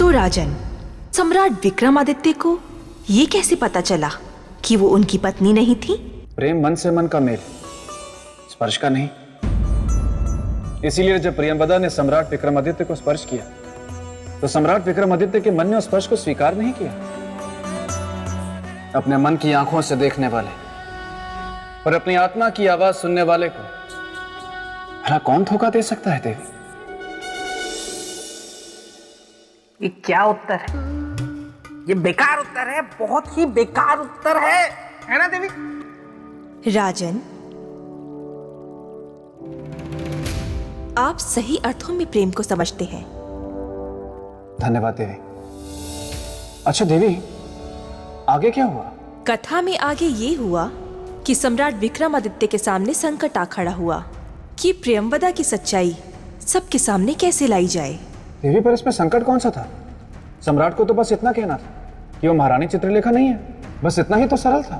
तो राजन, सम्राट विक्रमादित्य को ये कैसे पता चला कि वो उनकी पत्नी नहीं थी? प्रेम मन से मन का मेल, स्पर्श का नहीं। इसीलिए जब प्रियंवदा ने सम्राट विक्रमादित्य को स्पर्श किया तो सम्राट विक्रमादित्य के मन ने उस स्पर्श को स्वीकार नहीं किया। अपने मन की आंखों से देखने वाले और अपनी आत्मा की आवाज सुनने वाले को भला कौन धोखा दे सकता है देवी? ये क्या उत्तर है? ये बेकार उत्तर है, बहुत ही बेकार उत्तर है ना देवी? राजन, आप सही अर्थों में प्रेम को समझते हैं। धन्यवाद देवी। अच्छा देवी, आगे क्या हुआ? कथा में आगे ये हुआ कि सम्राट विक्रमादित्य के सामने संकट आ खड़ा हुआ कि प्रियंवदा की सच्चाई सबके सामने कैसे लाई जाए। देवी, पर इसमें संकट कौन सा था? सम्राट को तो बस इतना कहना था कि वो महारानी चित्रलेखा नहीं है, बस इतना ही तो सरल था।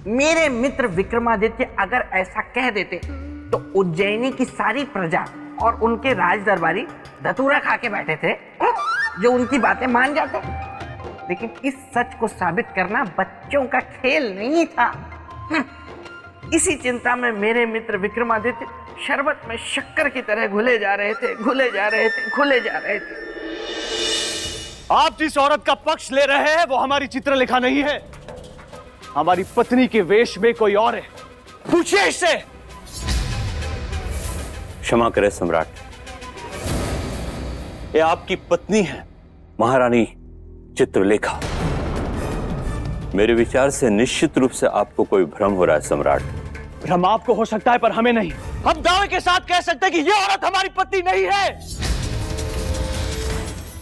मेरे मित्र विक्रमादित्य अगर ऐसा कह देते तो उज्जैनी की सारी प्रजा और उनके राज दरबारी धतूरा खा के बैठे थे, जो उनकी बातें मान जाते। लेकिन इस सच को साबित करना बच्चों का खेल नहीं था। इसी चिंता में मेरे मित्र विक्रमादित्य शरबत में शक्कर की तरह घुले जा रहे थे। आप जिस औरत का पक्ष ले रहे हैं वो हमारी चित्रलेखा नहीं है, हमारी पत्नी के वेश में कोई और है। पूछिए इससे। क्षमा करें सम्राट, ये आपकी पत्नी है, महारानी चित्रलेखा। मेरे विचार से निश्चित रूप से आपको कोई भ्रम हो रहा है सम्राट। भ्रम आपको हो सकता है पर हमें नहीं। हम दावे के साथ कह सकते हैं कि यह औरत हमारी पत्नी नहीं है।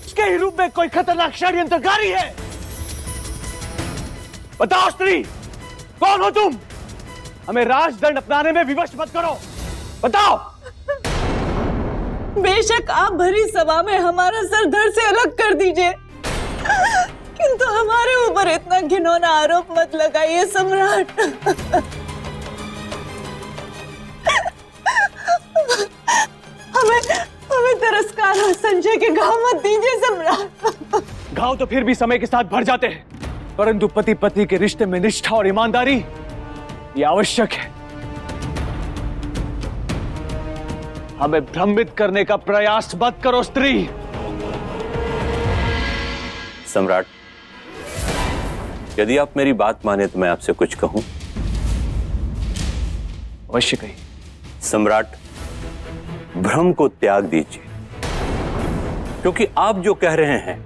इसके ही रूप में कोई खतरनाक षड्यंत्रकारी है। बताओ स्त्री, कौन हो तुम? हमें राजदंड अपनाने में विवश मत करो, बताओ। बेशक आप भरी सभा में हमारा सर धड़ से अलग कर दीजिए, किंतु हमारे ऊपर इतना घिनौना आरोप मत लगाइए सम्राट। हमें तिरस्कार और संशय के घाव मत दीजिए सम्राट। घाव तो फिर भी समय के साथ भर जाते हैं, परंतु पति पत्नी के रिश्ते में निष्ठा और ईमानदारी ये आवश्यक है। हमें भ्रमित करने का प्रयास मत करो स्त्री। सम्राट, यदि आप मेरी बात माने तो मैं आपसे कुछ कहूं। अवश्य कहिए। सम्राट, भ्रम को त्याग दीजिए, क्योंकि आप जो कह रहे हैं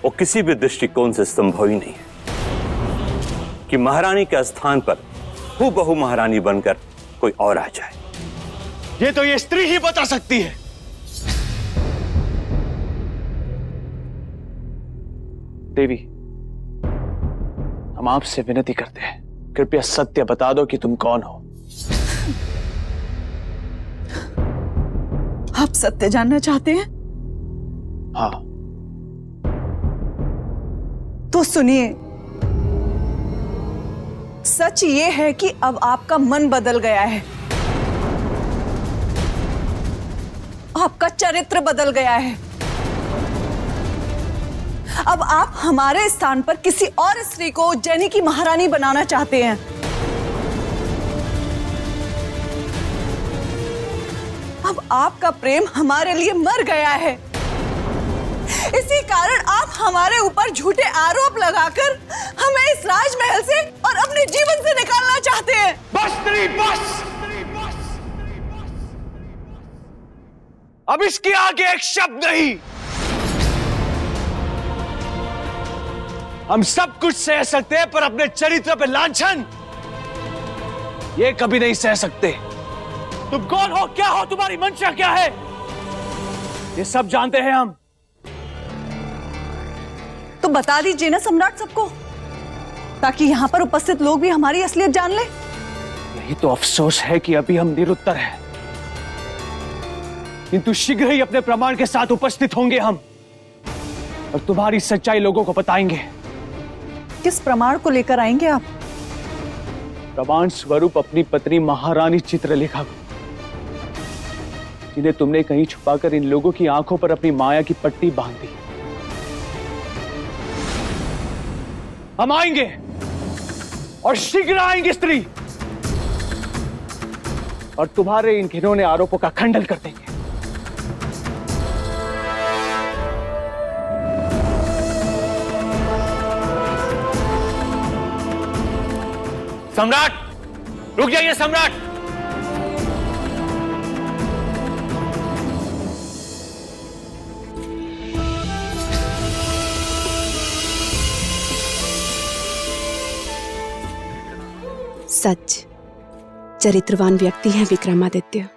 वो किसी भी दृष्टिकोण से संभव ही नहीं है कि महारानी के स्थान पर हूबहू महारानी बनकर कोई और आ जाए। ये तो ये स्त्री ही बता सकती है। देवी, हम आपसे विनती करते हैं, कृपया सत्य बता दो कि तुम कौन हो। आप सत्य जानना चाहते हैं? हाँ। तो सुनिए, सच ये है कि अब आपका मन बदल गया है, आपका चरित्र बदल गया है। अब आप हमारे स्थान पर किसी और स्त्री को उज्जैनी की महारानी बनाना चाहते हैं। अब आपका प्रेम हमारे लिए मर गया है। इसी कारण आप हमारे ऊपर झूठे आरोप लगाकर हमें इस राजमहल से और अपने जीवन से निकालना चाहते हैं। बस स्त्री, बस। अब इसके आगे एक शब्द नहीं। हम सब कुछ सह सकते हैं पर अपने चरित्र पे लांछन ये कभी नहीं सह सकते। तुम कौन हो, क्या हो, तुम्हारी मंशा क्या है, ये सब जानते हैं हम। तो बता दीजिए ना सम्राट सबको, ताकि यहां पर उपस्थित लोग भी हमारी असलियत जान ले। यही तो अफसोस है कि अभी हम निरुत्तर हैं, किंतु शीघ्र ही अपने प्रमाण के साथ उपस्थित होंगे हम और तुम्हारी सच्चाई लोगों को बताएंगे। किस प्रमाण को लेकर आएंगे आप? प्रमाण स्वरूप अपनी पत्नी महारानी चित्रलेखा को, जिन्हें तुमने कहीं छुपाकर इन लोगों की आंखों पर अपनी माया की पट्टी बांध दी। हम आएंगे और शीघ्र आएंगे स्त्री, और तुम्हारे इन घिनौने आरोपों का खंडन कर देंगे। सम्राट, रुक जाइए सम्राट। सच, चरित्रवान व्यक्ति हैं विक्रमादित्य।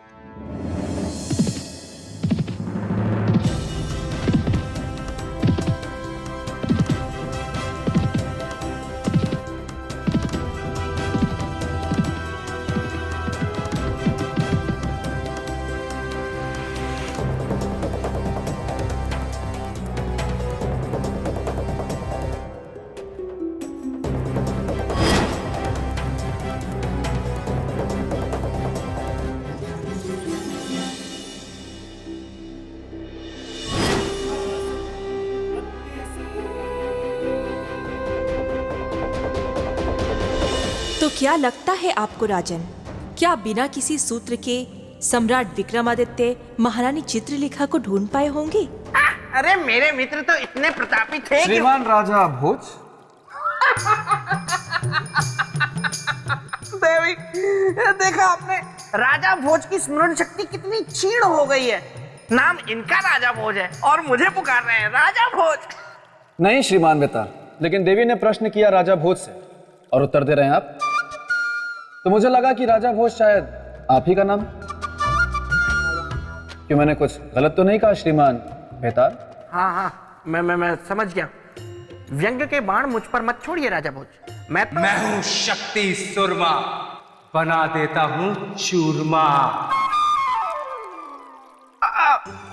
तो क्या लगता है आपको राजन, क्या बिना किसी सूत्र के सम्राट विक्रमादित्य महारानी चित्रलेखा को ढूंढ पाए होंगे? अरे मेरे मित्र तो इतने प्रतापी थे कि श्रीमान राजा भोज, देवी, देखा आपने राजा भोज की स्मरण शक्ति कितनी क्षीण हो गई है। नाम इनका राजा भोज है और मुझे पुकार रहे हैं राजा भोज। नहीं श्रीमान बेताल, लेकिन देवी ने प्रश्न किया राजा भोज से और उत्तर दे रहे हैं आप, तो मुझे लगा कि राजा भोज शायद आप ही का नाम। क्यों, मैंने कुछ गलत तो नहीं कहा श्रीमान बेताल? हाँ, मैं समझ गया। व्यंग के बाण मुझ पर मत छोड़िए राजा भोज। मैं हूं शक्ति सुरमा, बना देता हूं चूरमा।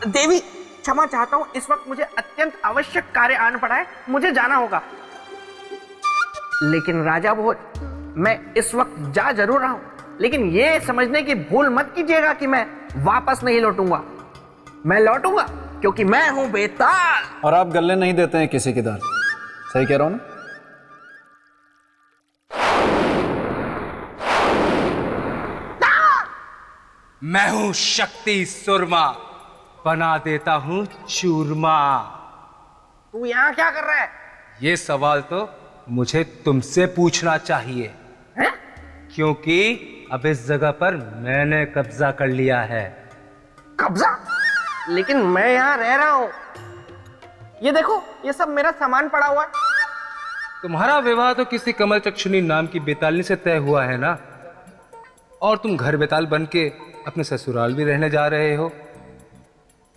देवी क्षमा चाहता हूँ, इस वक्त मुझे अत्यंत आवश्यक कार्य आन पड़ा है, मुझे जाना होगा। लेकिन राजा भोज, मैं इस वक्त जा जरूर रहा हूं, लेकिन ये समझने की भूल मत कीजिएगा कि मैं वापस नहीं लौटूंगा। मैं लौटूंगा क्योंकि मैं हूं बेताल। और आप गले नहीं देते हैं किसी की दाल, सही कह रहा हूं ना? मैं हूं शक्ति सुरमा, बना देता हूं चूरमा। तू यहाँ क्या कर रहा है? ये सवाल तो मुझे तुमसे पूछना चाहिए, हैं? क्योंकि अब इस जगह पर मैंने कब्जा कर लिया है। कब्जा? लेकिन मैं यहाँ रह रहा हूँ। ये देखो, ये सब मेरा सामान पड़ा हुआ है। तुम्हारा विवाह तो किसी कमल चक्षुनी नाम की बेतालनी से तय हुआ है ना, और तुम घर बेताल बन के अपने ससुराल भी रहने जा रहे हो।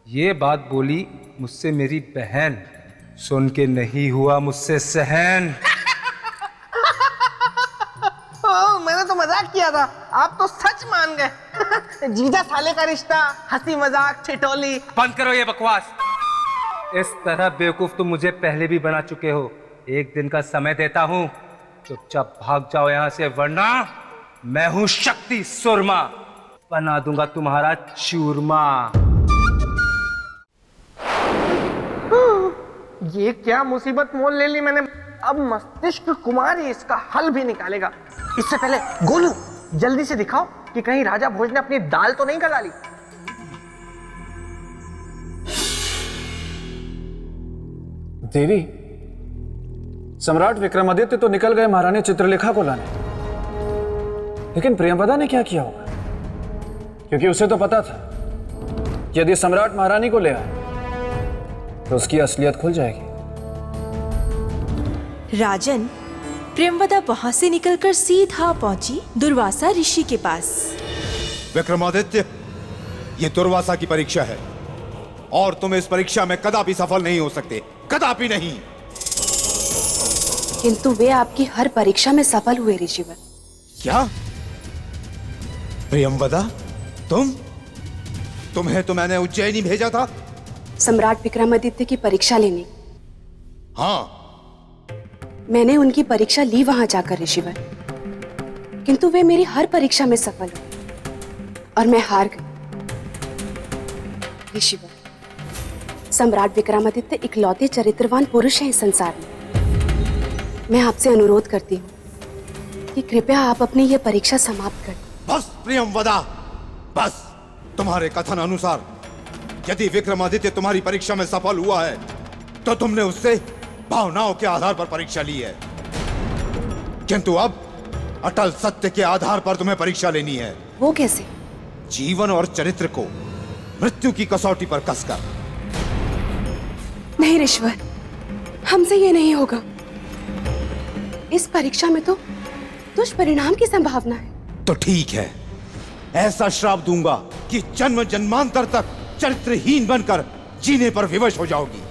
ये बात बोली मुझसे मेरी बहन, सुन के नहीं हुआ मुझसे सहन। मैंने तो मजाक किया था, आप तो सच मान गए। जीजा साले का रिश्ता, हंसी मजाक, ठिठोली। बंद करो ये बकवास। इस तरह बेवकूफ तुम मुझे पहले भी बना चुके हो। एक दिन का समय देता हूं, चुपचाप भाग जाओ यहां से, वरना मैं हूं शक्ति सुरमा, बना दूंगा तुम्हारा चूरमा। ये क्या मुसीबत मोल ले ली मैंने। अब मस्तिष्क कुमार ही इसका हल भी निकालेगा। इससे पहले गोलू, जल्दी से दिखाओ कि कहीं राजा भोज ने अपनी दाल तो नहीं गला ली। देवी, सम्राट विक्रमादित्य तो निकल गए महारानी चित्रलेखा को लाने, लेकिन प्रियंवदा ने क्या किया होगा? क्योंकि उसे तो पता था कि यदि सम्राट महारानी को ले आए तो उसकी असलियत खुल जाएगी। राजन, प्रियंवदा वहां से निकलकर सीधा पहुंची दुर्वासा ऋषि के पास। विक्रमादित्य, ये दुर्वासा की परीक्षा है और तुम इस परीक्षा में कदापि सफल नहीं हो सकते, कदापि नहीं। किंतु वे आपकी हर परीक्षा में सफल हुए ऋषिवर। क्या? प्रियंवदा, तुम्हें तो मैंने उज्जैनी भेजा था। सम्राट विक्रमादित्य की परीक्षा लेने। हाँ, मैंने उनकी परीक्षा ली वहां जाकर ऋषिवर, किंतु वे मेरी हर परीक्षा में सफल हुए और मैं हार गई। ऋषिवर, सम्राट विक्रमादित्य इकलौते चरित्रवान पुरुष हैं इस संसार में। मैं आपसे अनुरोध करती हूँ कि कृपया आप अपनी ये परीक्षा समाप्त कर दें। बस प्रियंवदा, बस। तुम्हारे कथन अनुसार यदि विक्रमादित्य तुम्हारी परीक्षा में सफल हुआ है तो तुमने उससे भावनाओं के आधार पर परीक्षा ली है, किंतु अब अटल सत्य के आधार पर तुम्हें परीक्षा लेनी है। वो कैसे? जीवन और चरित्र को मृत्यु की कसौटी पर कसकर। नहीं ऋषवर, हमसे ये नहीं होगा। इस परीक्षा में तो दुष्परिणाम की संभावना है। तो ठीक है, ऐसा श्राप दूंगा कि जन्म जन्मांतर तक चरित्रहीन बनकर जीने पर विवश हो जाओगी।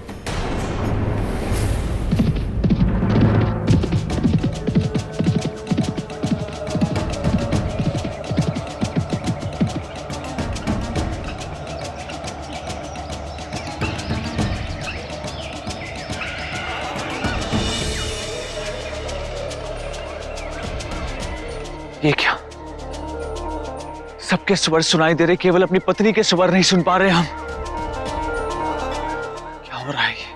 ये क्या? सबके स्वर सुनाई दे रहे, केवल अपनी पत्नी के स्वर नहीं सुन पा रहे हम। क्या हो रहा है ये?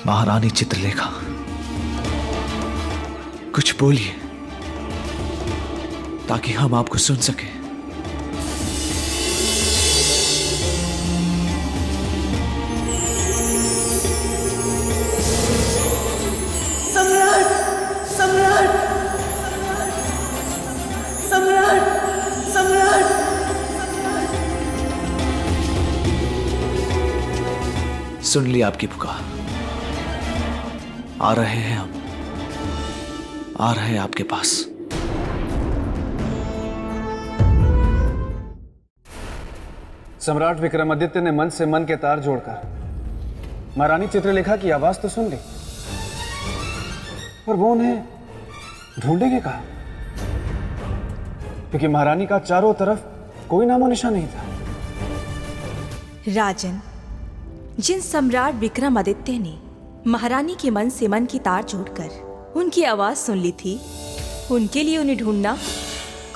महारानी चित्रलेखा, कुछ बोलिए ताकि हम आपको सुन सकें। सम्राट, सम्राट, सम्राट, सम्राट। सुन ली आपकी पुकार। आ रहे हैं हम, आ रहे हैं आपके पास। सम्राट विक्रमादित्य ने मन से मन के तार जोड़कर महारानी चित्रलेखा की आवाज तो सुन ली, पर वो उन्हें ढूंढेंगे कहाँ? क्योंकि महारानी का चारों तरफ कोई नामो निशान नहीं था। राजन, जिन सम्राट विक्रमादित्य ने महारानी के मन से मन की तार जोड़कर उनकी आवाज सुन ली थी, उनके लिए उन्हें ढूंढना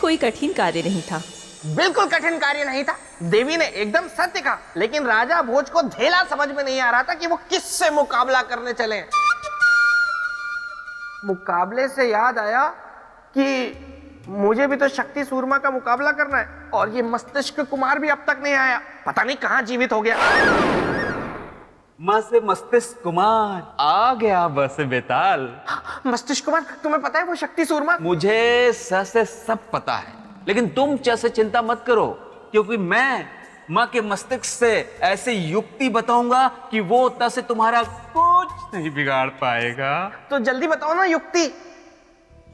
कोई कठिन कार्य नहीं था। बिल्कुल कठिन कार्य नहीं था। देवी ने एकदम सत्य कहा, लेकिन राजा भोज को धेला समझ में नहीं आ रहा था कि वो किससे मुकाबला करने चले। मुकाबले से याद आया कि मुझे भी तो शक्ति सूरमा का मुकाबला करना है, और ये मस्तिष्क कुमार भी अब तक नहीं आया। पता नहीं कहां जीवित हो गया। माँ से मस्तिष्क कुमार आ गया बस बेताल। मस्तिष्क कुमार, तुम्हें पता है वो शक्ति सूरमा? मुझे स से सब पता है, लेकिन तुम च से चिंता मत करो, क्योंकि मैं माँ के मस्तिष्क से ऐसी युक्ति बताऊंगा कि वो त से तुम्हारा कुछ नहीं बिगाड़ पाएगा। तो जल्दी बताओ ना युक्ति।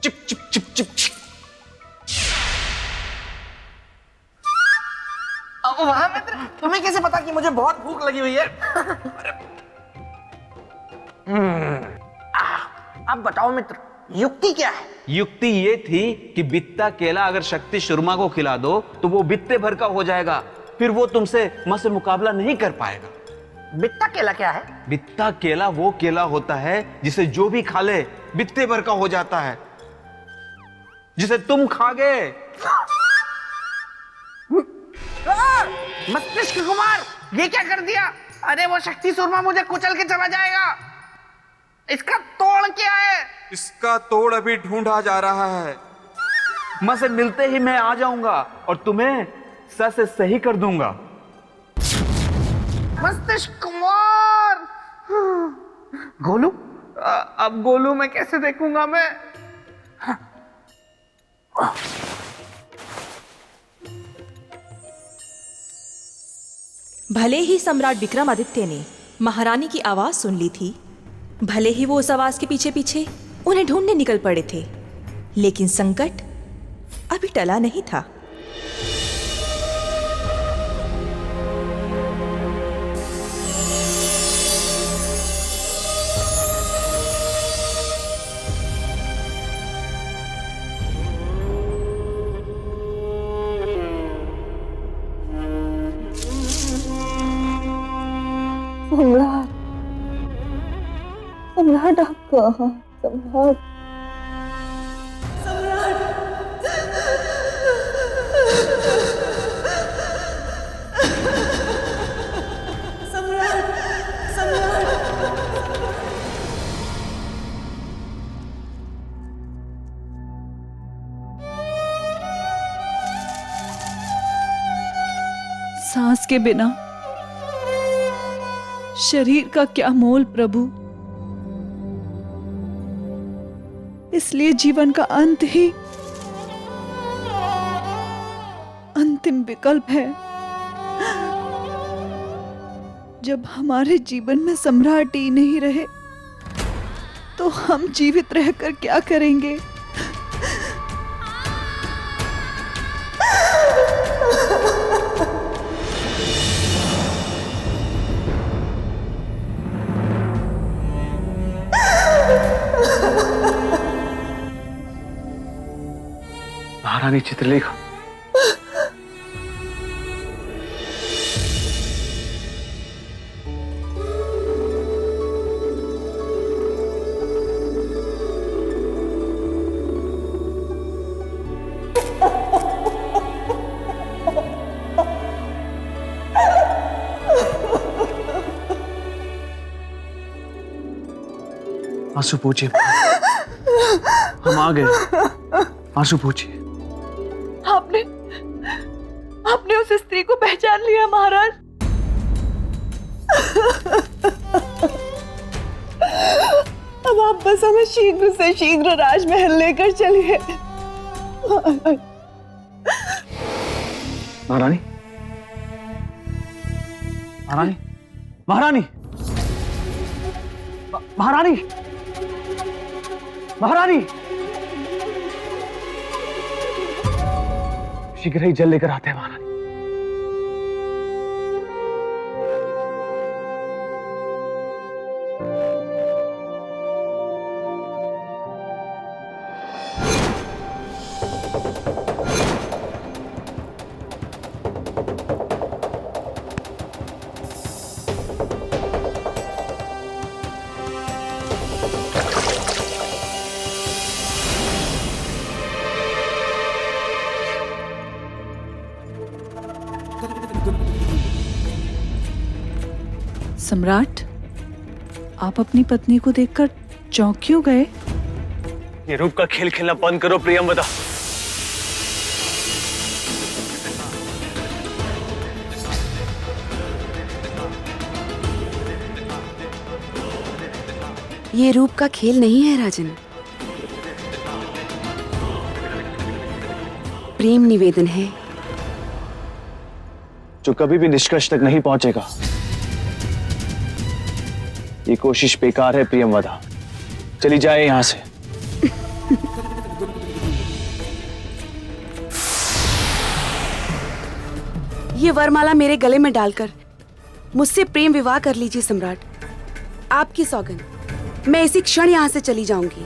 Chip chip chip chip chip. वहां मित्र, तुम्हें कैसे पता कि मुझे बहुत भूख लगी हुई है? अब बताओ मित्र, युक्ति क्या है? युक्ति ये थी कि बित्ता केला अगर शक्ति शर्मा को खिला दो तो वो बित्ते भर का हो जाएगा, फिर वो तुमसे मां से मुकाबला नहीं कर पाएगा। बित्ता केला क्या है? बित्ता केला वो केला होता है जिसे जो भी खा ले बित्ते भर का हो जाता है, जिसे तुम खा गए। मस्तिष्क कुमार, ये क्या कर दिया? अरे वो शक्ति सूरमा मुझे कुचल के चला जाएगा। इसका तोड़ क्या है? इसका तोड़ अभी ढूंढा जा रहा है। मां से मिलते ही मैं आ जाऊंगा और तुम्हें स से सही कर दूंगा। मस्तिष्क कुमार। गोलू, अब गोलू मैं कैसे देखूंगा मैं? भले ही सम्राट विक्रमादित्य ने महारानी की आवाज सुन ली थी, भले ही वो उस आवाज के पीछे पीछे उन्हें ढूंढने निकल पड़े थे, लेकिन संकट अभी टला नहीं था। सम्राट, सम्राट आप कहाँ? सम्राट, सांस के बिना शरीर का क्या मोल प्रभु। इसलिए जीवन का अंत ही अंतिम विकल्प है। जब हमारे जीवन में सम्राट ही नहीं रहे तो हम जीवित रहकर क्या करेंगे? महारानी चित्रलेखा, आंसू पूछिए। हम आ गए, आंसू पूछिए। आपने उस स्त्री को पहचान लिया महाराज? अब आप बस हमें शीघ्र से शीघ्र राजमहल लेकर चलिए। महारानी, महारानी, महारानी, महारानी, महारानी, शीघ्र ही जल लेकर आते हैं महारानी। सम्राट, आप अपनी पत्नी को देखकर चौंक क्यों गए? ये रूप का खेल खेलना बंद करो प्रियंवदा। ये रूप का खेल नहीं है राजन, प्रेम निवेदन है जो कभी भी निष्कर्ष तक नहीं पहुंचेगा। ये कोशिश बेकार है प्रियंवदा, चली जाए यहां से। ये वरमाला मेरे गले में डालकर मुझसे प्रेम विवाह कर लीजिए सम्राट। आपकी सौगंध, मैं इसी क्षण यहां से चली जाऊंगी।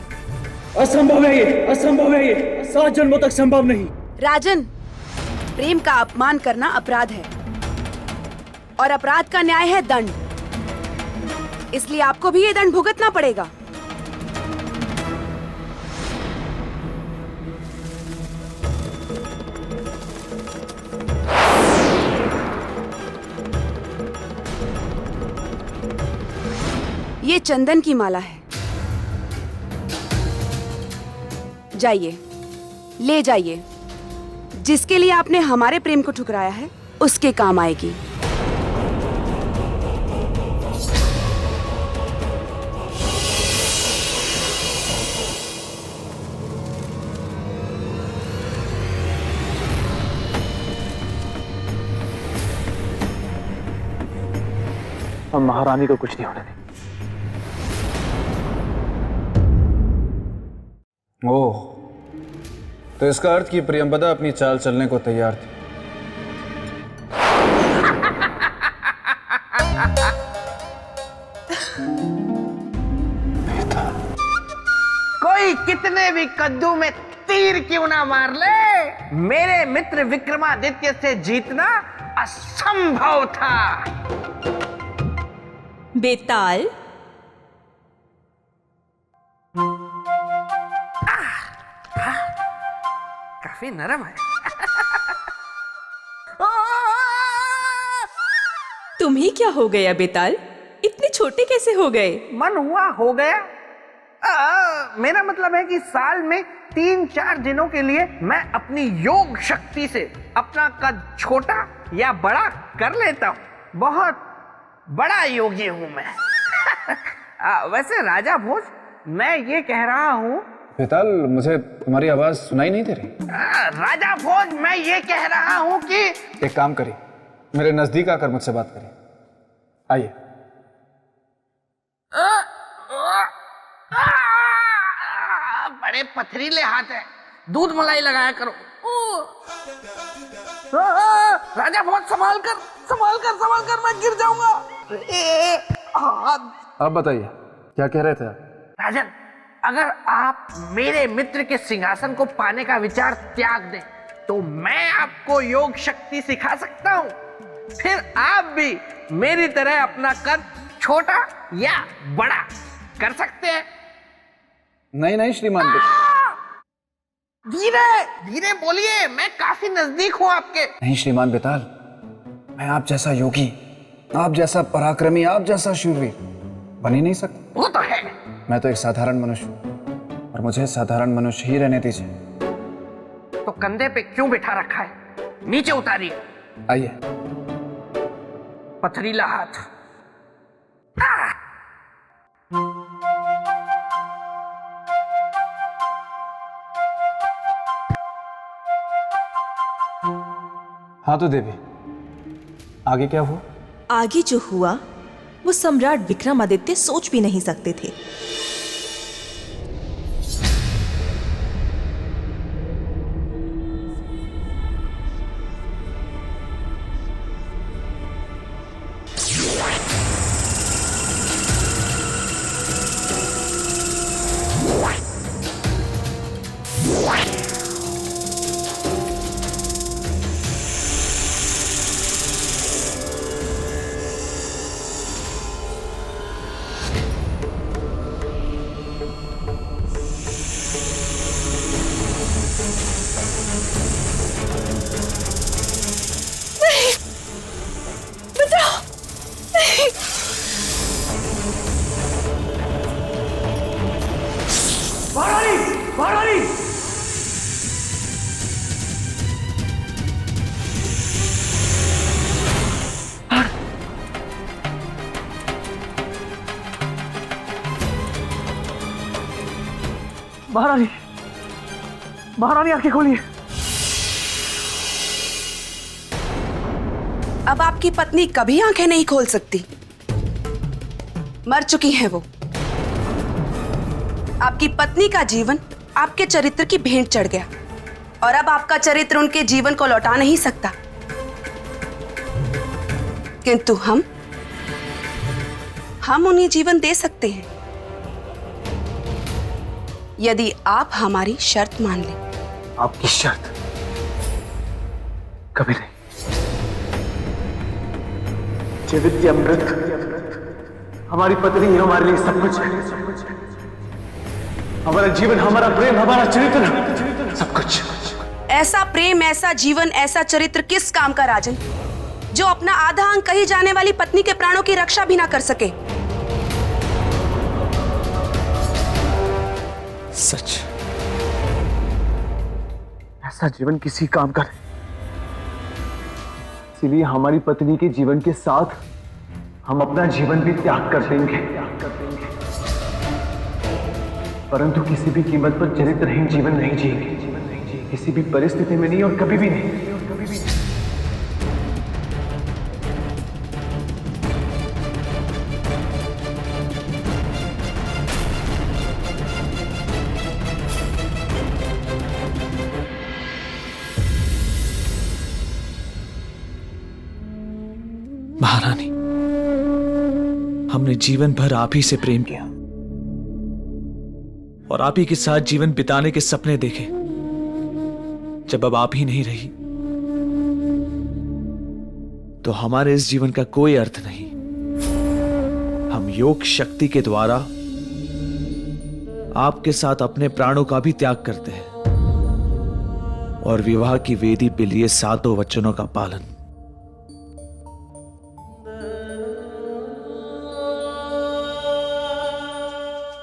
असंभव है ये, असंभव है ये, 7 जन्मों तक संभव नहीं। राजन, प्रेम का अपमान करना अपराध है और अपराध का न्याय है दंड। इसलिए आपको भी ये दंड भुगतना पड़ेगा। ये चंदन की माला है, जाइए, ले जाइए। जिसके लिए आपने हमारे प्रेम को ठुकराया है उसके काम आएगी। हम महारानी को कुछ नहीं होने देंगे। ओह, तो इसका अर्थ कि प्रियंवदा अपनी चाल चलने को तैयार थी। कोई कितने भी कद्दू में तीर क्यों ना मार ले, मेरे मित्र विक्रमादित्य से जीतना असंभव था। बेताल, काफी नरम है। तुम्ही क्या हो गया बेताल? इतने छोटे कैसे हो गए? मन हुआ हो गया। मेरा मतलब है कि साल में 3-4 दिनों के लिए मैं अपनी योग शक्ति से अपना कद छोटा या बड़ा कर लेता हूँ। बहुत बड़ा योगी हूँ मैं। वैसे राजा भोज, मैं ये कह रहा हूँ। बेताल, मुझे तुम्हारी आवाज सुनाई नहीं दे रही। राजा भोज, मैं ये कह रहा हूँ कि एक काम करिए, मेरे नजदीक आकर मुझसे बात करिए। आइए। बड़े पथरीले हाथ है, दूध मलाई लगाया करो। राजा भोज, संभाल कर मैं गिर जाऊंगा। आप बताइए, क्या कह रहे थे आप? राजन, अगर आप मेरे मित्र के सिंहासन को पाने का विचार त्याग दें तो मैं आपको योग शक्ति सिखा सकता हूँ। फिर आप भी मेरी तरह अपना कद छोटा या बड़ा कर सकते हैं। नहीं नहीं श्रीमान, धीरे धीरे बोलिए, मैं काफी नजदीक हूँ आपके। नहीं श्रीमान बेताल, मैं आप जैसा योगी, आप जैसा पराक्रमी, आप जैसा शूरवीर बन ही नहीं सकता। वो तो है। मैं तो एक साधारण मनुष्य हूँ और मुझे साधारण मनुष्य ही रहने दीजिए। तो कंधे पे क्यों बिठा रखा है? नीचे उतारिए। आइए। पथरीला हाथ। हाँ तो देवी, आगे क्या हुआ? आगे जो हुआ वो सम्राट विक्रमादित्य सोच भी नहीं सकते थे। महारानी, महारानी आंखें खोलिए। अब आपकी पत्नी कभी आंखें नहीं खोल सकती, मर चुकी है वो। आपकी पत्नी का जीवन आपके चरित्र की भेंट चढ़ गया और अब आपका चरित्र उनके जीवन को लौटा नहीं सकता। किंतु हम उन्हें जीवन दे सकते हैं यदि आप हमारी शर्त मान लें। आपकी शर्त? कभी नहीं। जीवित या मृत, हमारी पत्नी हमारे लिए सब कुछ है। हमारा जीवन, हमारा प्रेम, हमारा चरित्र, सब कुछ। ऐसा प्रेम, ऐसा जीवन, ऐसा चरित्र किस काम का राजन, जो अपना आधा अंग कही जाने वाली पत्नी के प्राणों की रक्षा भी ना कर सके। सच, ऐसा जीवन किसी काम का नहीं। इसीलिए हमारी पत्नी के जीवन के साथ हम अपना जीवन भी त्याग कर देंगे, परंतु किसी भी कीमत पर चरित्रहीन जीवन नहीं जिएंगे। किसी भी परिस्थिति में नहीं और कभी भी नहीं। महारानी, हमने जीवन भर आप ही से प्रेम किया और आप ही के साथ जीवन बिताने के सपने देखे। जब अब आप ही नहीं रही तो हमारे इस जीवन का कोई अर्थ नहीं। हम योग शक्ति के द्वारा आपके साथ अपने प्राणों का भी त्याग करते हैं और विवाह की वेदी पे लिए 7 वचनों का पालन।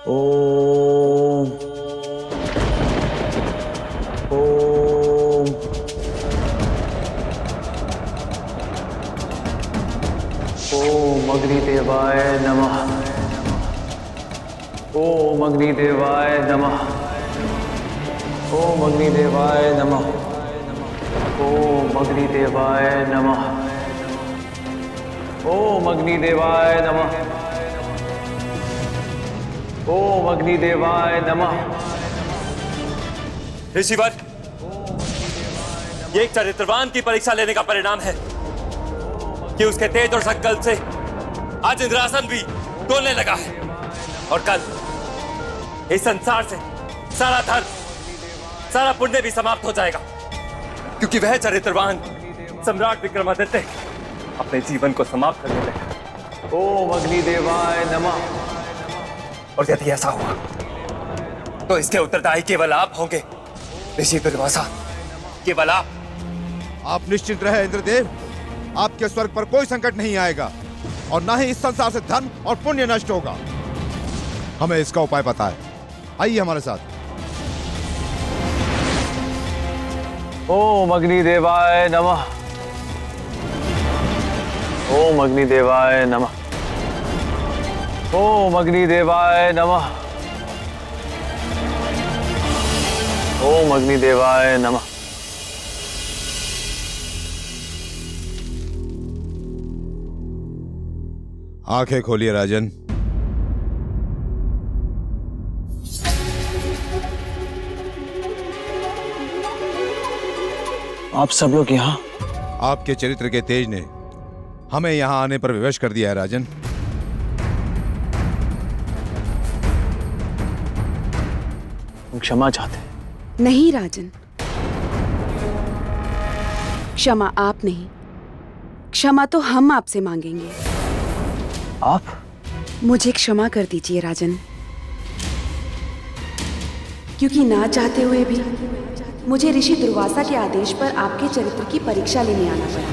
ओम ओम ओम अग्निदेवाय नमः। ओम अग्निदेवाय नमः। ओम अग्निदेवाय नमः। ओम अग्निदेवाय नमः। ओम अग्निदेवाय नमः। ओम अग्निदेवाय नमः। ऋषिवर, ये एक चरित्रवान की परीक्षा लेने का परिणाम है कि उसके तेज और संकल्प से आज इंद्रासन भी डोलने लगा है और कल इस संसार से सारा धर्म, सारा पुण्य भी समाप्त हो जाएगा, क्योंकि वह चरित्रवान सम्राट विक्रमादित्य अपने जीवन को समाप्त करने लगा। ओम अग्निदेवाय नमः। और यदि ऐसा हुआ तो इसके उत्तरदायी केवल आप होंगे ऋषि दुर्वासा, केवल आप। आप निश्चिंत रहे इंद्रदेव, आपके स्वर्ग पर कोई संकट नहीं आएगा और ना ही इस संसार से धर्म और पुण्य नष्ट होगा। हमें इसका उपाय पता है, आइए हमारे साथ। ओम अग्निदेवाय नमः। ओम अग्निदेवाय नमः। ओम अग्निदेवाय नमः। ओम अग्निदेवाय नमः। आंखें खोलिए राजन। आप सब लोग यहाँ? आपके चरित्र के तेज ने हमें यहाँ आने पर विवश कर दिया है राजन। क्षमा चाहते हैं। नहीं राजन, क्षमा आप नहीं, क्षमा तो हम आपसे मांगेंगे। आप? मुझे क्षमा कर दीजिए राजन, क्योंकि ना चाहते हुए भी मुझे ऋषि दुर्वासा के आदेश पर आपके चरित्र की परीक्षा लेने आना पड़ा।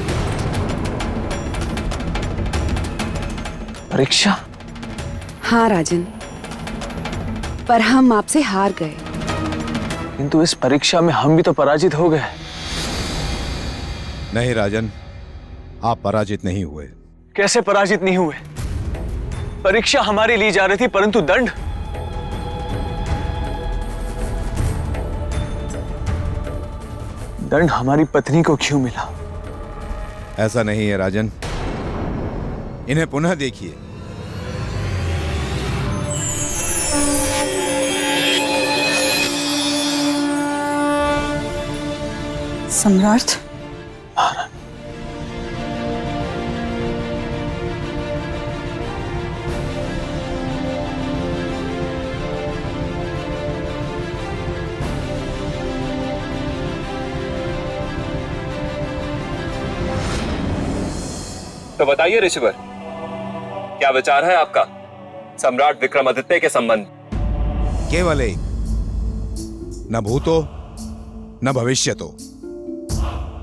परीक्षा? हाँ राजन, पर हम आपसे हार गए। किंतु इस परीक्षा में हम भी तो पराजित हो गए। नहीं राजन, आप पराजित नहीं हुए। कैसे पराजित नहीं हुए? परीक्षा हमारी ली जा रही थी, परंतु दंड? दंड हमारी पत्नी को क्यों मिला? ऐसा नहीं है राजन, इन्हें पुनः देखिए। सम्राट, तो बताइए ऋषिवर, क्या विचार है आपका सम्राट विक्रमादित्य के संबंध? केवल एक, न भूतो न भविष्यतो।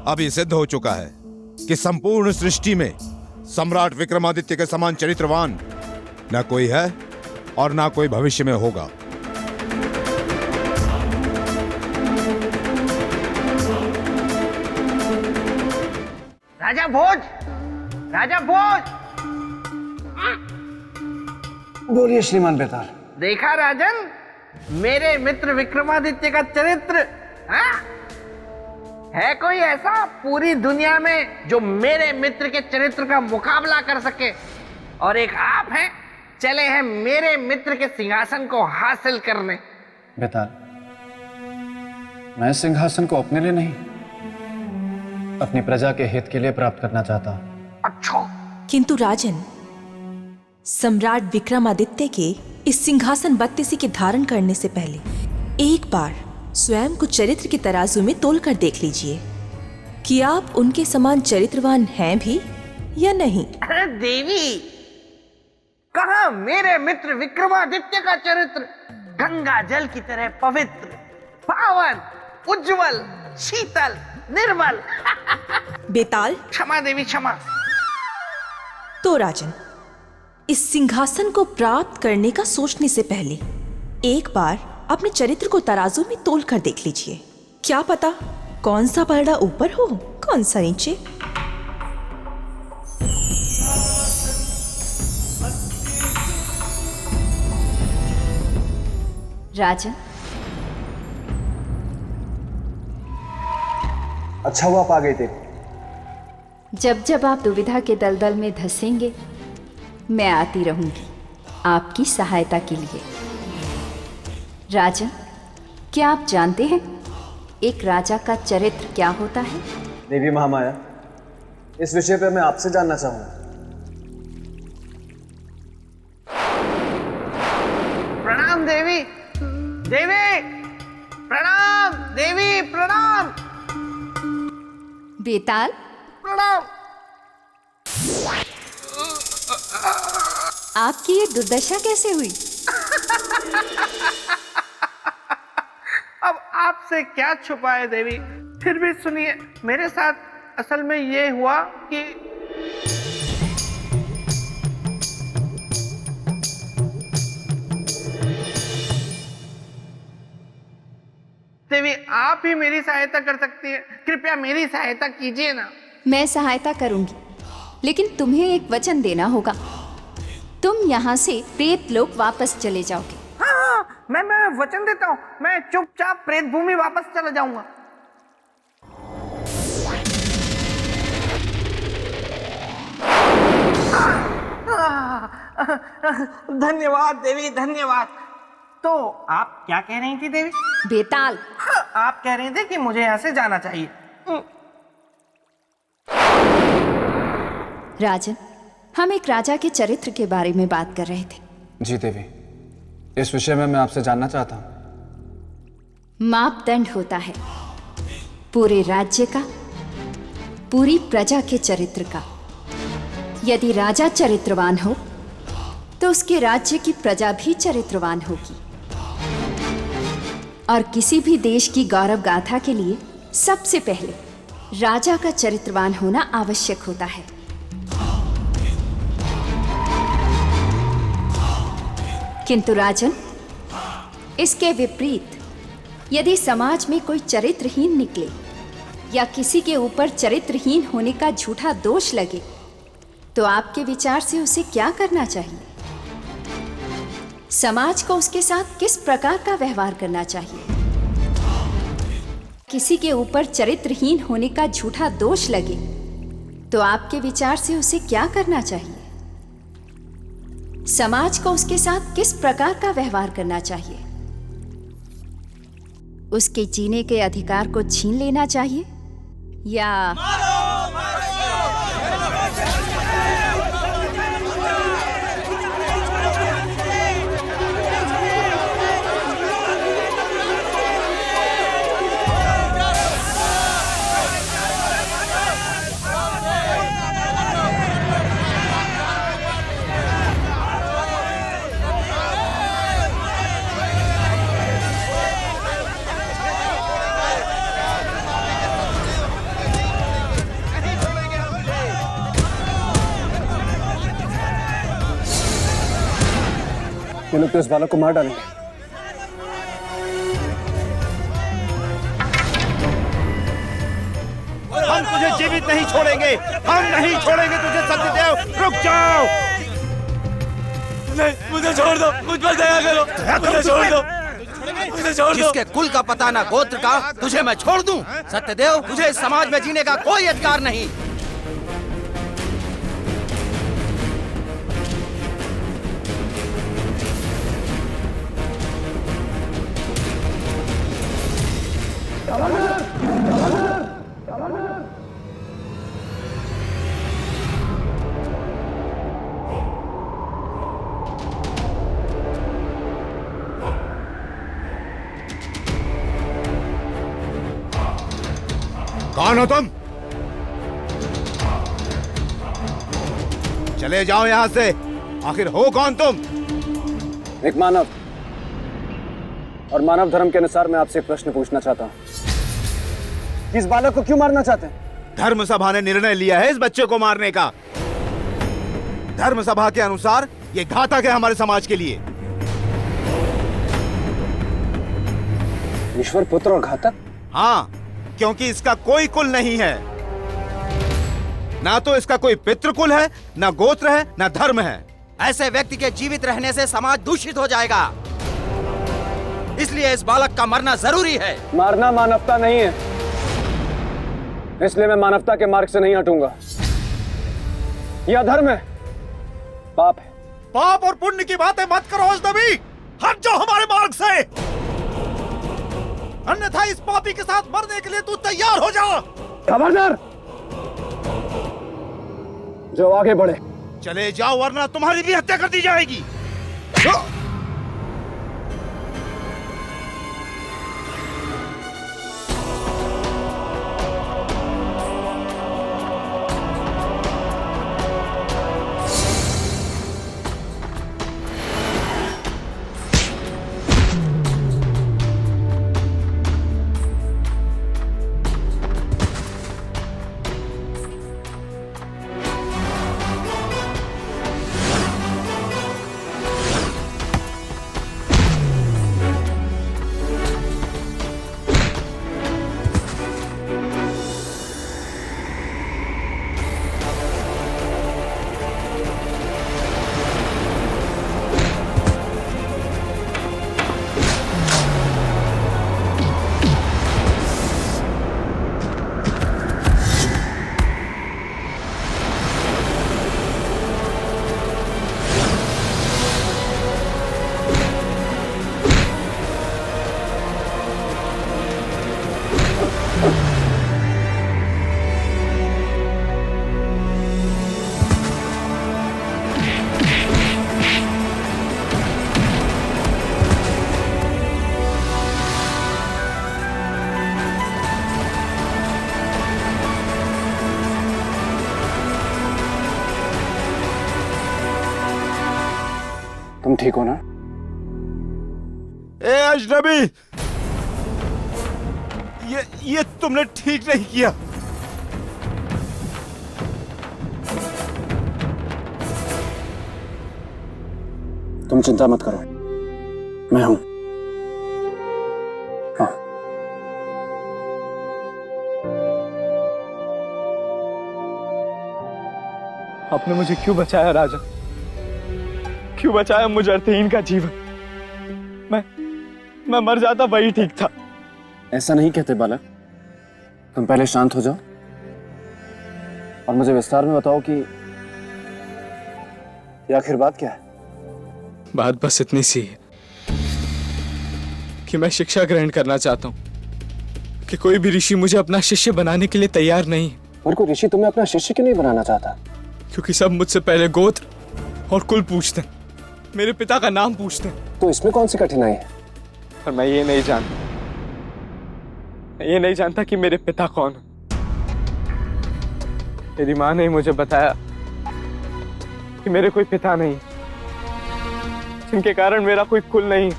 अब ये सिद्ध हो चुका है कि संपूर्ण सृष्टि में सम्राट विक्रमादित्य के समान चरित्रवान न कोई है और ना कोई भविष्य में होगा। राजा भोज, राजा भोज। बोलिए श्रीमान बेताल। देखा राजन, मेरे मित्र विक्रमादित्य का चरित्र। हाँ? है कोई ऐसा पूरी दुनिया में जो मेरे मित्र के चरित्र का मुकाबला कर सके? और एक आप हैं, चले हैं मेरे मित्र के सिंहासन को हासिल करने। बेताल, मैं सिंहासन को अपने लिए नहीं, अपनी प्रजा के हित के लिए प्राप्त करना चाहता हूं। अच्छा। किंतु राजन, सम्राट विक्रमादित्य के इस सिंहासन बत्तीसी के धारण करने से पहले एक बार स्वयं को चरित्र के तराजू में तोलकर देख लीजिए कि आप उनके समान चरित्रवान हैं भी या नहीं। अरे देवी, कहा मेरे मित्र विक्रमादित्य का चरित्र गंगा जल की तरह पवित्र, पावन, उज्जवल, शीतल, निर्मल। बेताल, क्षमा देवी क्षमा। तो राजन, इस सिंहासन को प्राप्त करने का सोचने से पहले एक बार अपने चरित्र को तराजू में तोल कर देख लीजिए। क्या पता कौन सा पलड़ा ऊपर हो, कौन सा नीचे। राजन, अच्छा हुआ आप आ गए थे। जब जब आप दुविधा के दलदल में धंसेंगे, मैं आती रहूंगी आपकी सहायता के लिए। राजन, क्या आप जानते हैं एक राजा का चरित्र क्या होता है? देवी महामाया, इस विषय पर मैं आपसे जानना चाहूंगा। प्रणाम देवी। देवी प्रणाम। देवी प्रणाम। बेताल, प्रणाम। आपकी ये दुर्दशा कैसे हुई? अब आपसे क्या छुपाए देवी, फिर भी सुनिए। मेरे साथ असल में ये हुआ कि देवी आप ही मेरी सहायता कर सकती है, कृपया मेरी सहायता कीजिए ना। मैं सहायता करूंगी, लेकिन तुम्हें एक वचन देना होगा। तुम यहाँ से प्रेत लोक वापस चले जाओगे। हाँ, मैं वचन देता हूँ, मैं चुपचाप प्रेत भूमि वापस चला जाऊंगा। धन्यवाद देवी, धन्यवाद। तो आप क्या कह रही थी देवी? बेताल, हाँ, आप कह रहे थे कि मुझे यहाँ से जाना चाहिए। राजन, हम एक राजा के चरित्र के बारे में बात कर रहे थे। जी देवी, इस विषय में मैं आपसे जानना चाहता हूँ। मापदंड होता है पूरे राज्य का, पूरी प्रजा के चरित्र का। यदि राजा चरित्रवान हो तो उसके राज्य की प्रजा भी चरित्रवान होगी। और किसी भी देश की गौरव गाथा के लिए सबसे पहले राजा का चरित्रवान होना आवश्यक होता है। किंतु राजन, इसके विपरीत यदि समाज में कोई चरित्रहीन निकले या किसी के ऊपर चरित्रहीन होने का झूठा दोष लगे, तो आपके विचार से उसे क्या करना चाहिए? समाज को उसके साथ किस प्रकार का व्यवहार करना चाहिए? किसी के ऊपर चरित्रहीन होने का झूठा दोष लगे, तो आपके विचार से उसे क्या करना चाहिए? समाज को उसके साथ किस प्रकार का व्यवहार करना चाहिए? उसके जीने के अधिकार को छीन लेना चाहिए या ये लोग तो इस बालक को मार डालेंगे। हम तुझे जीवित नहीं छोड़ेंगे, हम नहीं छोड़ेंगे तुझे सत्यदेव। रुक जाओ। नहीं, मुझे छोड़ दो, मुझ पर दया करो, मुझे छोड़ दो, मुझे छोड़ दो। जिसके कुल का पता ना गोत्र का, तुझे मैं छोड़ दूं? सत्यदेव, तुझे इस समाज में जीने का कोई अधिकार नहीं। कौन हो तुम? चले जाओ यहां से। आखिर हो कौन तुम? एक मानव, और मानव धर्म के अनुसार मैं आपसे एक प्रश्न पूछना चाहता हूं। इस बालक को क्यों मारना चाहते हैं? धर्म सभा ने निर्णय लिया है इस बच्चे को मारने का। धर्म सभा के अनुसार ये घातक है हमारे समाज के लिए। ईश्वर पुत्र और घातक? हाँ, क्योंकि इसका कोई कुल नहीं है। ना तो इसका कोई पितृकुल है, ना गोत्र है, ना धर्म है। ऐसे व्यक्ति के जीवित रहने से समाज दूषित हो जाएगा, इसलिए इस बालक का मरना जरूरी है। मारना मानवता नहीं है, इसलिए मैं मानवता के मार्ग से नहीं हटूंगा। यह अधर्म है, पाप है। पाप और पुण्य की बातें मत करो अजनबी, हट जाओ हमारे मार्ग से, अन्यथा इस पापी के साथ मरने के लिए तू तैयार हो जा। खबरदार, जो आगे बढ़े। चले जाओ वरना तुम्हारी भी हत्या कर दी जाएगी। तुम ठीक हो ना? ए अजनबी, ये तुमने ठीक नहीं किया। तुम चिंता मत करो, मैं हूं। हाँ। आपने मुझे क्यों बचाया राजन? क्यों बचाया मुझे अर्थहीन का जीवन? मैं मर जाता, वही ठीक था। ऐसा नहीं कहते बालक, तुम पहले शांत हो जाओ और मुझे विस्तार में बताओ कि ये आखिर बात क्या है? बात बस इतनी सी है कि मैं शिक्षा ग्रहण करना चाहता हूँ कि कोई भी ऋषि मुझे अपना शिष्य बनाने के लिए तैयार नहीं है। और कोई ऋषि तुम्हें अपना शिष्य क्यों नहीं बनाना चाहता? क्योंकि सब मुझसे पहले गोत्र और कुल पूछते हैं, मेरे पिता का नाम पूछते हैं। तो इसमें कौन सी कठिनाई है? और मैं ये नहीं जानता कि मेरे पिता कौन है। मेरी माँ ने मुझे बताया कि मेरे कोई पिता नहीं, जिनके कारण मेरा कोई कुल नहीं,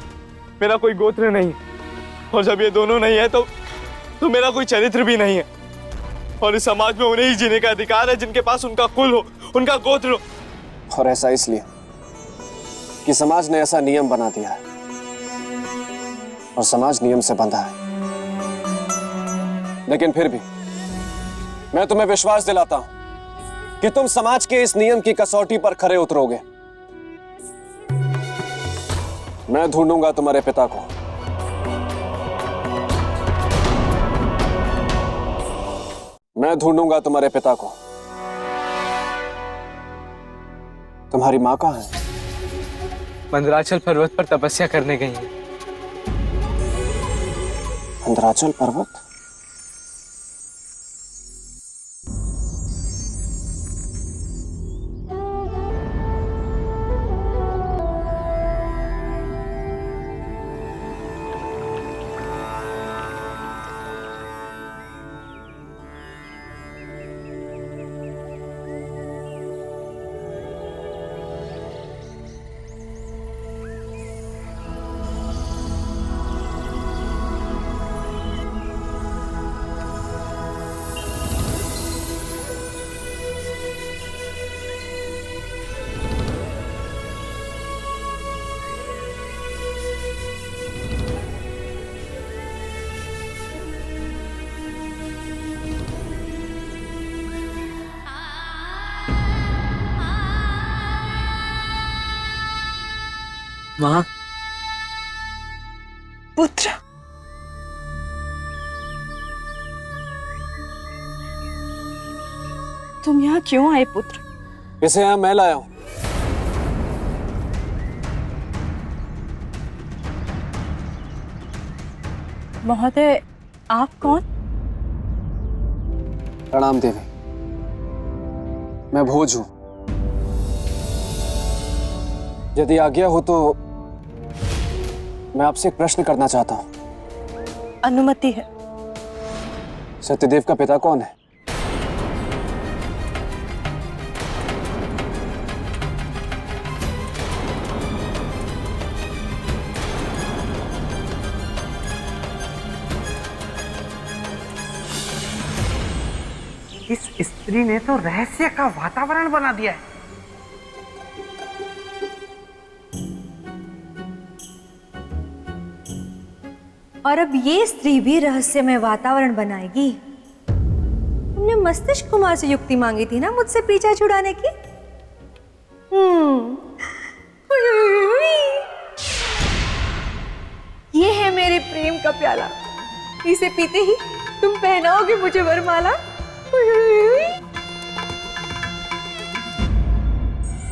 मेरा कोई गोत्र नहीं, और जब ये दोनों नहीं है तो मेरा कोई चरित्र भी नहीं है। और इस समाज में उन्हें ही जीने का अधिकार है जिनके पास उनका कुल हो, उनका गोत्र हो। और ऐसा इसलिए कि समाज ने ऐसा नियम बना दिया है और समाज नियम से बंधा है। लेकिन फिर भी मैं तुम्हें विश्वास दिलाता हूं कि तुम समाज के इस नियम की कसौटी पर खरे उतरोगे। मैं ढूंढूंगा तुम्हारे पिता को। मैं ढूंढूंगा तुम्हारे पिता को। तुम्हारी मां कहां है? मंदराचल पर्वत पर तपस्या करने गई है। मंदराचल पर्वत? माँ। पुत्र, तुम यहाँ क्यों आए पुत्र? इसे यहाँ मैं लाया हूँ। महोदय, आप कौन? प्रणाम देवी, मैं भोज हूं। यदि आज्ञा हो तो मैं आपसे एक प्रश्न करना चाहता हूं। अनुमति है। सत्यदेव का पिता कौन है? इस स्त्री ने तो रहस्य का वातावरण बना दिया है। और अब ये स्त्री भी रहस्यमय वातावरण बनाएगी। तुमने मस्तिष्क कुमार से युक्ति मांगी थी ना मुझसे पीछा छुड़ाने की। ये है मेरे प्रेम का प्याला, इसे पीते ही तुम पहनाओगे मुझे वरमाला।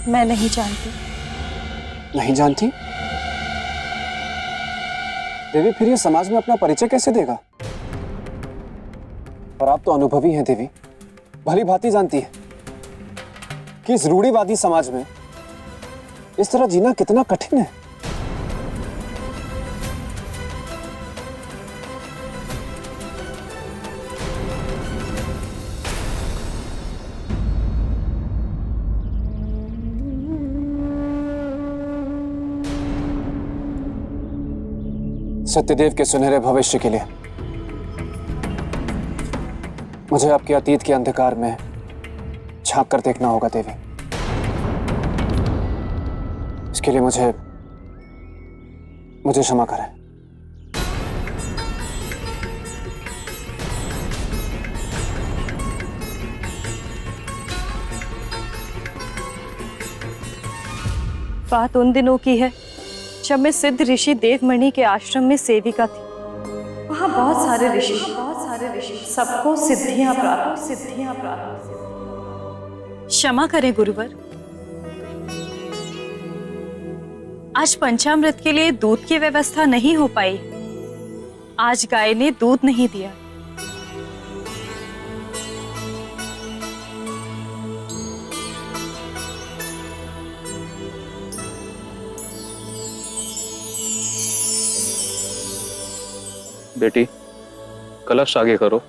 मैं नहीं जानती। नहीं जानती? देवी, फिर ये समाज में अपना परिचय कैसे देगा? और आप तो अनुभवी हैं देवी, भली भांति जानती है कि इस रूढ़िवादी समाज में इस तरह जीना कितना कठिन है। सत्यदेव के सुनहरे भविष्य के लिए मुझे आपके अतीत के अंधकार में झांक कर देखना होगा देवी। इसके लिए मुझे क्षमा करें। बात उन दिनों की है जब मैं सिद्ध ऋषि देवमणि के आश्रम में सेविका थी। वहाँ बहुत सारे ऋषि, सबको सिद्धियां प्राप्त। क्षमा करें गुरुवर, आज पंचामृत के लिए दूध की व्यवस्था नहीं हो पाई। आज गाय ने दूध नहीं दिया। बेटी, कलश आगे करो।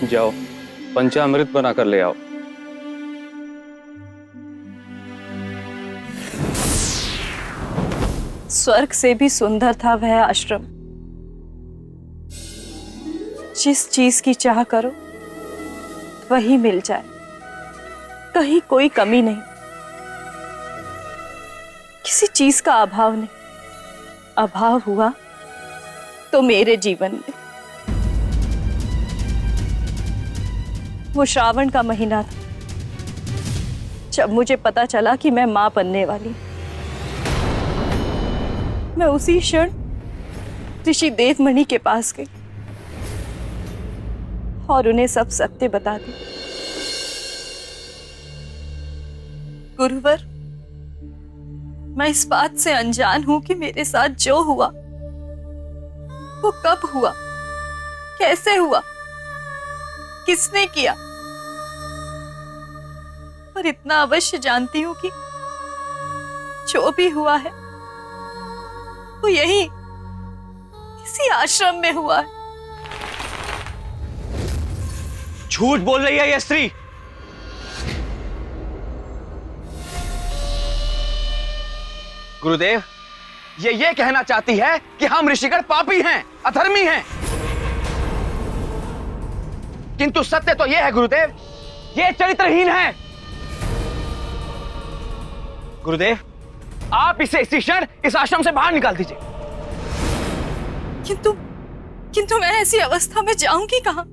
जाओ, पंचामृत बनाकर ले आओ। स्वर्ग से भी सुंदर था वह आश्रम। जिस चीज की चाह करो वही मिल जाए, कहीं कोई कमी नहीं, किसी चीज का अभाव नहीं। अभाव हुआ तो मेरे जीवन में। वो श्रावण का महीना था जब मुझे पता चला कि मैं मां बनने वाली। मैं उसी क्षण ऋषि देवमणि के पास गई और उन्हें सब सत्य बता दी। गुरुवर, मैं इस बात से अनजान हूं कि मेरे साथ जो हुआ वो कब हुआ, कैसे हुआ, किसने किया। पर इतना अवश्य जानती हूं कि जो भी हुआ है वो यही किसी आश्रम में हुआ है। झूठ बोल रही है ये स्त्री। गुरुदेव, ये कहना चाहती है कि हम ऋषिगण पापी हैं, अधर्मी हैं। किंतु सत्य तो यह है गुरुदेव, ये चरित्रहीन है। गुरुदेव, आप इसे इसी क्षण इस आश्रम से बाहर निकाल दीजिए। किंतु मैं ऐसी अवस्था में जाऊंगी कहां?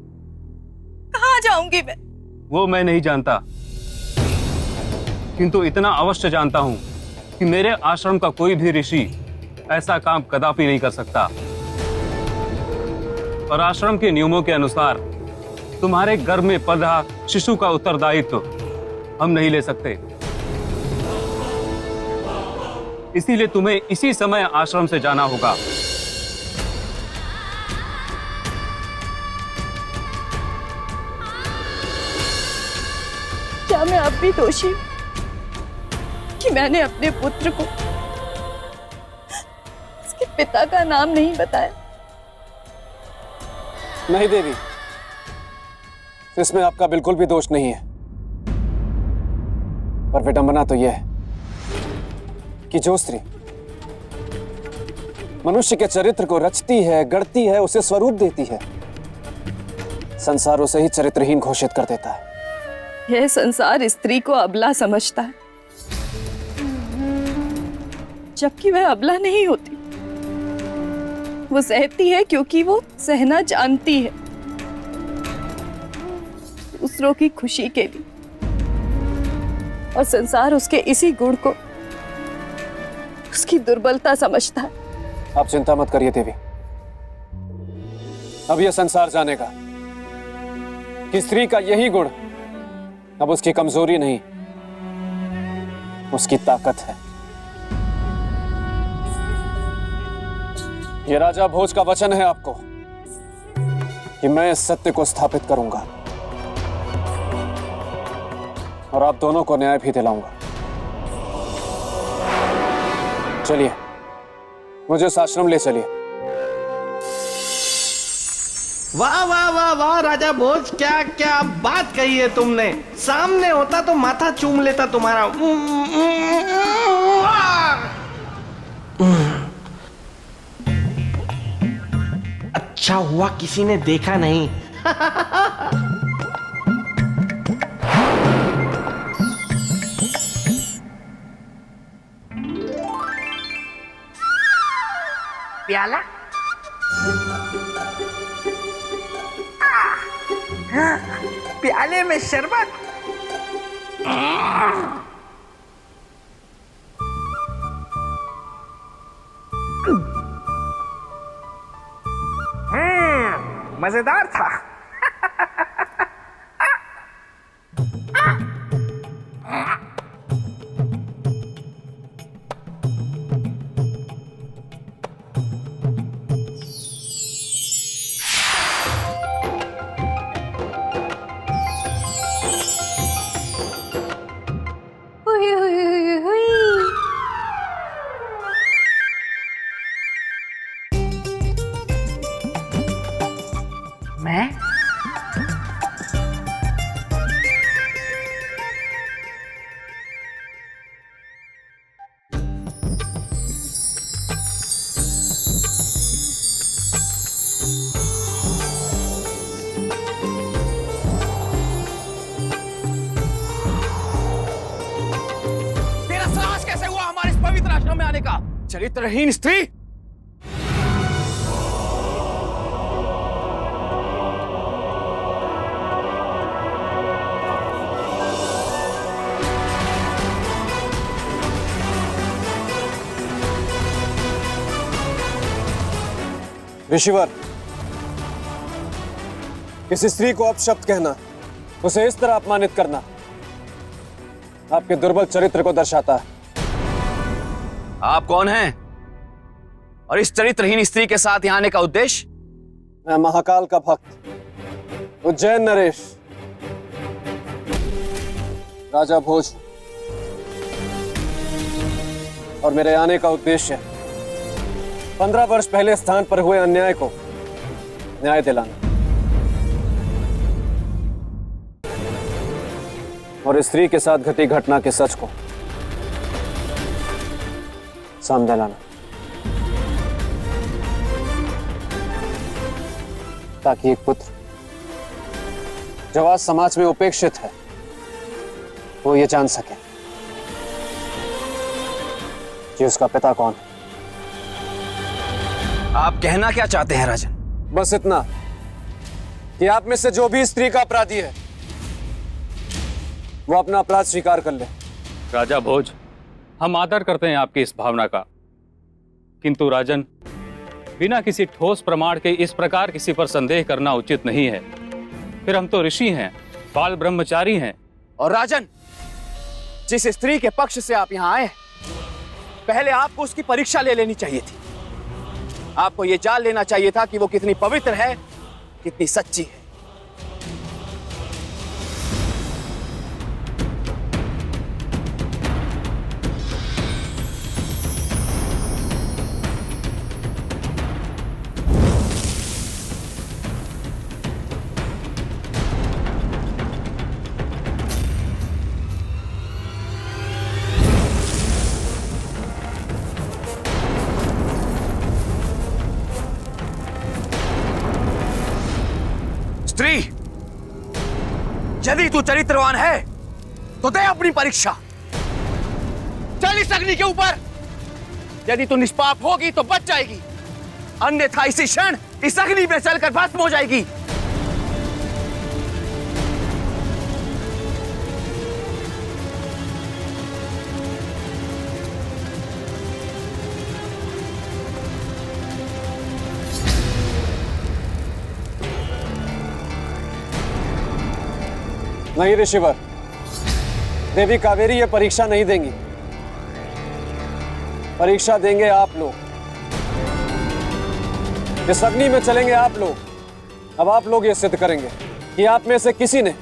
कहां जाऊंगी मैं? वो मैं नहीं जानता, किंतु इतना अवश्य जानता हूं कि मेरे आश्रम का कोई भी ऋषि ऐसा काम कदापि नहीं कर सकता। और आश्रम के नियमों के अनुसार तुम्हारे गर्भ में पल रहा शिशु का उत्तरदायित्व हम नहीं ले सकते। इसीलिए तुम्हें इसी समय आश्रम से जाना होगा। क्या मैं अब भी दोषी हूं कि मैंने अपने पुत्र को उसके पिता का नाम नहीं बताया? नहीं देवी, इसमें आपका बिल्कुल भी दोष नहीं है। पर विडंबना तो यह है कि जो स्त्री मनुष्य के चरित्र को रचती है, गढ़ती है, उसे स्वरूप देती है, संसार उसे ही चरित्रहीन घोषित कर देता है। यह संसार स्त्री को अबला समझता है, जबकि वह अबला नहीं होती। वो सहती है क्योंकि वो सहना जानती है, दूसरों की खुशी के लिए। और संसार उसके इसी गुण को उसकी दुर्बलता समझता है। आप चिंता मत करिए देवी, अब यह संसार जानेगा कि स्त्री का यही गुण अब उसकी कमजोरी नहीं, उसकी ताकत है। यह राजा भोज का वचन है आपको कि मैं इस सत्य को स्थापित करूंगा और आप दोनों को न्याय भी दिलाऊंगा। चलिए, मुझे उस आश्रम ले चलिए। वाह वाह वाह वाह राजा भोज, क्या क्या बात कही है तुमने। सामने होता तो माथा चूम लेता तुम्हारा। अच्छा हुआ किसी ने देखा नहीं। प्याला? प्याले में शरबत। मजेदार था। मैं? तेरा साहस कैसे हुआ हमारे इस पवित्र आश्रम में आने का, चरित्रहीन स्त्री? ऋषिवर, किसी स्त्री को अपशब्द कहना, उसे इस तरह अपमानित करना आपके दुर्बल चरित्र को दर्शाता है। आप कौन हैं और इस चरित्रहीन स्त्री के साथ यहाँ आने का उद्देश्य? मैं महाकाल का भक्त उज्जैन नरेश, राजा भोज, और मेरे आने का उद्देश्य है 15 वर्ष पहले स्थान पर हुए अन्याय को न्याय दिलाना और स्त्री के साथ घटी घटना के सच को सामने लाना, ताकि एक पुत्र जो आज समाज में उपेक्षित है वो ये जान सके कि उसका पिता कौन है। आप कहना क्या चाहते हैं राजन? बस इतना कि आप में से जो भी स्त्री का अपराधी है वो अपना अपराध स्वीकार कर ले। राजा भोज, हम आदर करते हैं आपकी इस भावना का, किंतु राजन, बिना किसी ठोस प्रमाण के इस प्रकार किसी पर संदेह करना उचित नहीं है। फिर हम तो ऋषि हैं, बाल ब्रह्मचारी हैं। और राजन, जिस स्त्री के पक्ष से आप यहाँ आए, पहले आपको उसकी परीक्षा ले लेनी चाहिए थी। आपको यह जान लेना चाहिए था कि वो कितनी पवित्र है, कितनी सच्ची है। स्त्री, यदि तू चरित्रवान है तो दे अपनी परीक्षा। चल इस अग्नि के ऊपर। यदि तू निष्पाप होगी तो बच जाएगी, अन्यथा इसी क्षण इस अग्नि में चलकर भस्म हो जाएगी। नहीं ऋषिवर, देवी कावेरी ये परीक्षा नहीं देंगी। परीक्षा देंगे आप लोग। इस अग्नि में चलेंगे आप लोग। अब आप लोग ये सिद्ध करेंगे कि आप में से किसी ने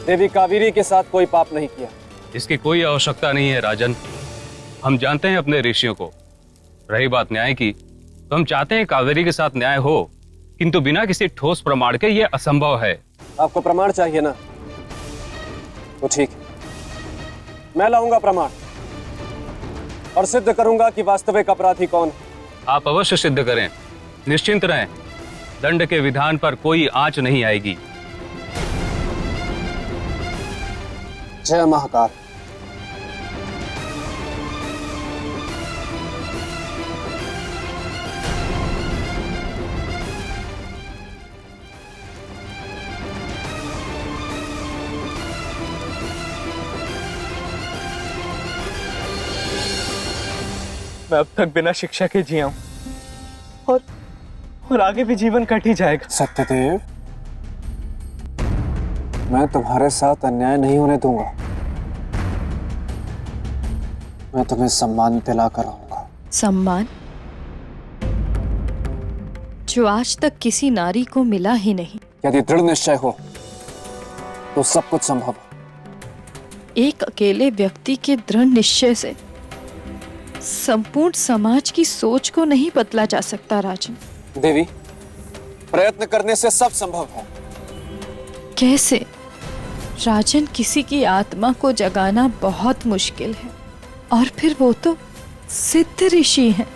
देवी कावेरी के साथ कोई पाप नहीं किया। इसकी कोई आवश्यकता नहीं है राजन, हम जानते हैं अपने ऋषियों को। रही बात न्याय की, तो हम चाहते हैं कावेरी के साथ न्याय हो, किंतु बिना किसी ठोस प्रमाण के यह असंभव है। आपको प्रमाण चाहिए ना, तो ठीक है, मैं लाऊंगा प्रमाण और सिद्ध करूंगा कि वास्तविक अपराधी कौन है। आप अवश्य सिद्ध करें, निश्चिंत रहें, दंड के विधान पर कोई आंच नहीं आएगी। जय महाकाल। मैं अब तक बिना शिक्षा के जिया हूं और आगे भी जीवन कट ही जाएगा। सत्यदेव, मैं तुम्हारे साथ अन्याय नहीं होने दूंगा। मैं तुम्हें सम्मान दिलाकर रहूंगा। सम्मान जो आज तक किसी नारी को मिला ही नहीं। यदि दृढ़ निश्चय हो तो सब कुछ संभव है। एक अकेले व्यक्ति के दृढ़ निश्चय से संपूर्ण समाज की सोच को नहीं बदला जा सकता राजन। देवी, प्रयत्न करने से सब संभव है। कैसे? राजन, किसी की आत्मा को जगाना बहुत मुश्किल है, और फिर वो तो सिद्ध ऋषि हैं।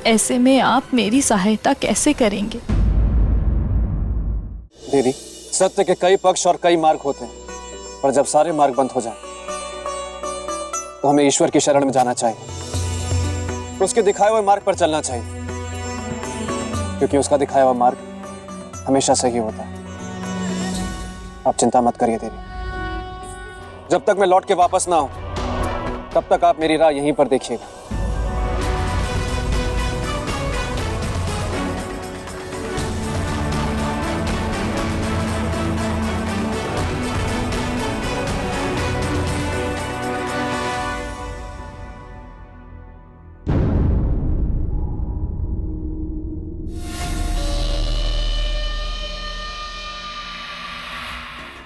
ऐसे में आप मेरी सहायता कैसे करेंगे? देवी, सत्य के कई पक्ष और कई मार्ग होते हैं, पर जब सारे मार्ग बंद हो जाएं, तो हमें ईश्वर की शरण में जाना चाहिए। उसके दिखाए हुए मार्ग पर चलना चाहिए, क्योंकि उसका दिखाया हुआ मार्ग हमेशा सही होता है। आप चिंता मत करिए देवी। जब तक मैं लौट के वापस ना आऊं, तब तक आप मेरी राह यहीं पर देखिएगा।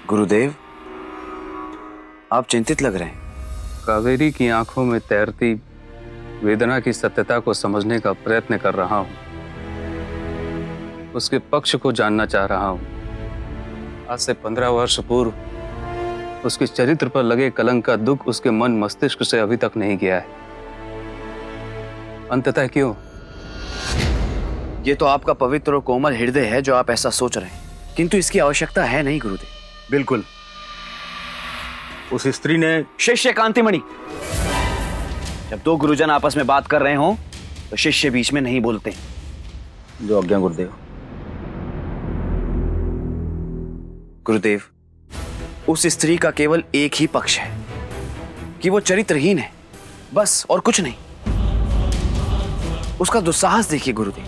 गुरुदेव, आप चिंतित लग रहे हैं। कावेरी की आंखों में तैरती वेदना की सत्यता को समझने का प्रयत्न कर रहा हूं। उसके पक्ष को जानना चाह रहा हूं। आज से 15 वर्ष पूर्व उसके चरित्र पर लगे कलंक का दुख उसके मन मस्तिष्क से अभी तक नहीं गया है। अंततः क्यों? ये तो आपका पवित्र और कोमल हृदय है जो आप ऐसा सोच रहे हैं, किंतु इसकी आवश्यकता है नहीं गुरुदेव। बिल्कुल। उस स्त्री ने शिष्य कांतिमणि, जब दो गुरुजन आपस में बात कर रहे हो तो शिष्य बीच में नहीं बोलते। जो आज्ञा गुरुदेव। गुरुदेव, उस स्त्री का केवल एक ही पक्ष है कि वो चरित्रहीन है, बस, और कुछ नहीं। उसका दुस्साहस देखिए गुरुदेव,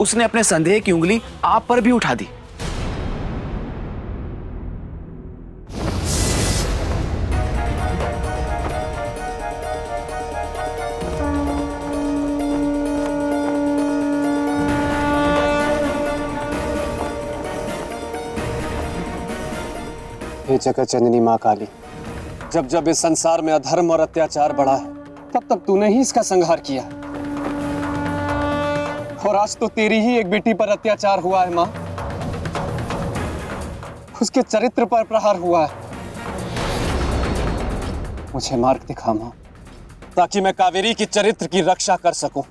उसने अपने संदेह की उंगली आप पर भी उठा दी। हे जगत जननी मां काली, जब जब इस संसार में अधर्म और अत्याचार बढ़ा है, तब तब तूने ही इसका संहार किया। और आज तो तेरी ही एक बेटी पर अत्याचार हुआ है मां, उसके चरित्र पर प्रहार हुआ है। मुझे मार्ग दिखा मां, ताकि मैं कावेरी की चरित्र की रक्षा कर सकूं,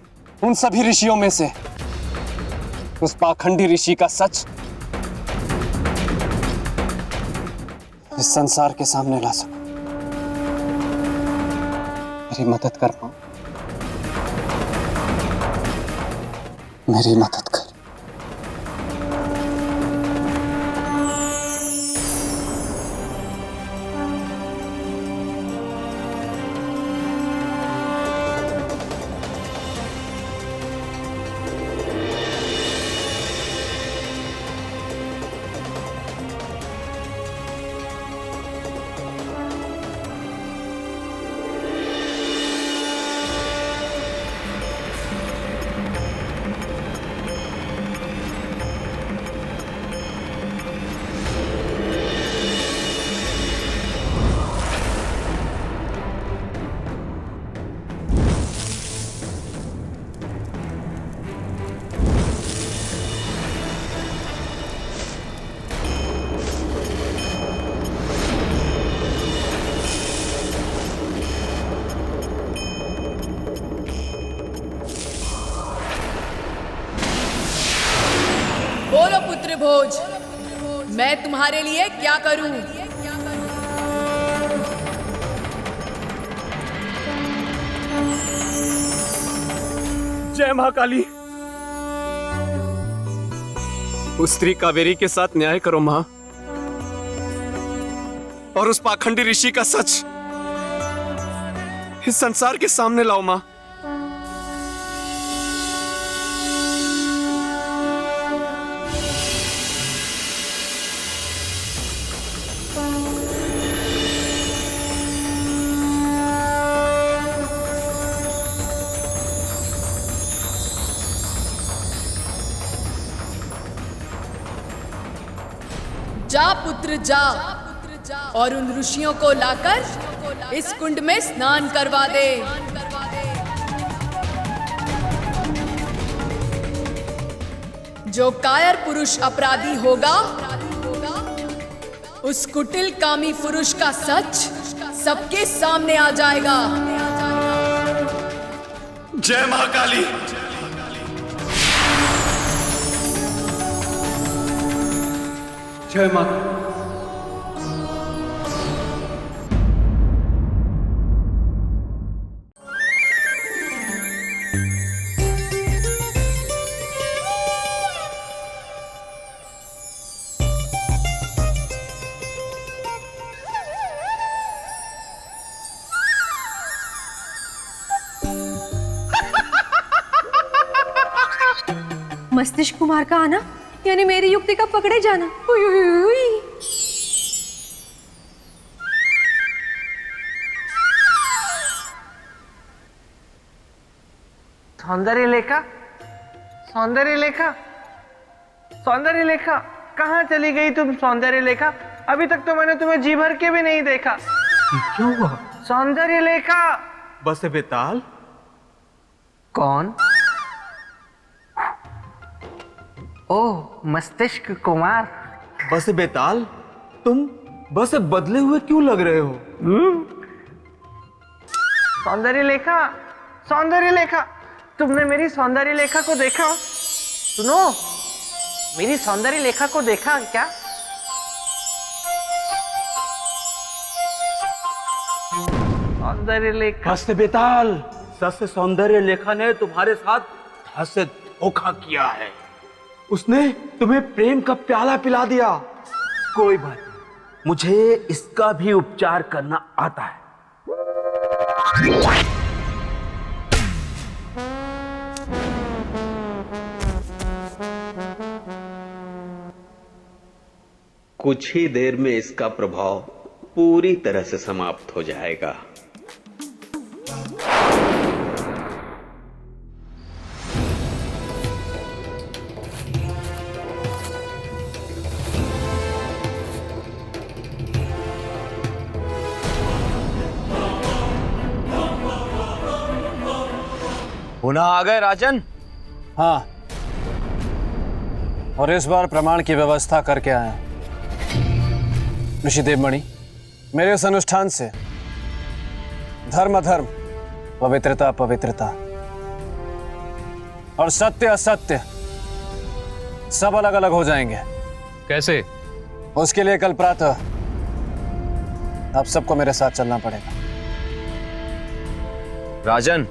उन सभी ऋषियों में से उस पाखंडी ऋषि का सच इस संसार के सामने ला सकूं। मेरी मदद कर पाऊं, मेरी मदद कर। बोलो पुत्र भोज, मैं तुम्हारे लिए क्या करूं? जय महाकाली। उस स्त्री कावेरी के साथ न्याय करो मां, और उस पाखंडी ऋषि का सच इस संसार के सामने लाओ मां। जा पुत्र जा, और उन ऋषियों को लाकर इस कुंड में स्नान करवा दे। जो कायर पुरुष अपराधी होगा, उस कुटिल कामी पुरुष का सच सबके सामने आ जाएगा। जय महाकाली। जय माता। मस्तिष्क कुमार का आना यानी मेरी युक्ति का पकड़े जाना। उई उई उई उई। सौंदर्य लेखा, सौंदर्य लेखा, सौंदर्य लेखा, कहाँ चली गई तुम सौंदर्य लेखा? अभी तक तो मैंने तुम्हें जी भर के भी नहीं देखा। क्यों हुआ? सौंदर्य लेखा। बस बेताल। कौन? ओह, मस्तिष्क कुमार। बस बेताल, तुम बस बदले हुए क्यों लग रहे हो? सौंदर्य लेखा, सौंदर्य लेखा, तुमने मेरी सौंदर्य लेखा को देखा? सुनो, मेरी सौंदर्य लेखा को देखा क्या? सौंदर्य लेखा हंस बेताल, सस सौंदर्य लेखा ने तुम्हारे साथ हंस से धोखा किया है। उसने तुम्हें प्रेम का प्याला पिला दिया। कोई बात नहीं, मुझे इसका भी उपचार करना आता है। कुछ ही देर में इसका प्रभाव पूरी तरह से समाप्त हो जाएगा। पुनः आ गए राजन? हाँ, और इस बार प्रमाण की व्यवस्था करके आया। ऋषिदेव मणि, मेरे इस अनुष्ठान से धर्म अधर्म, पवित्रता पवित्रता और सत्य असत्य सब अलग अलग हो जाएंगे। कैसे? उसके लिए कल प्रातः आप सबको मेरे साथ चलना पड़ेगा। राजन,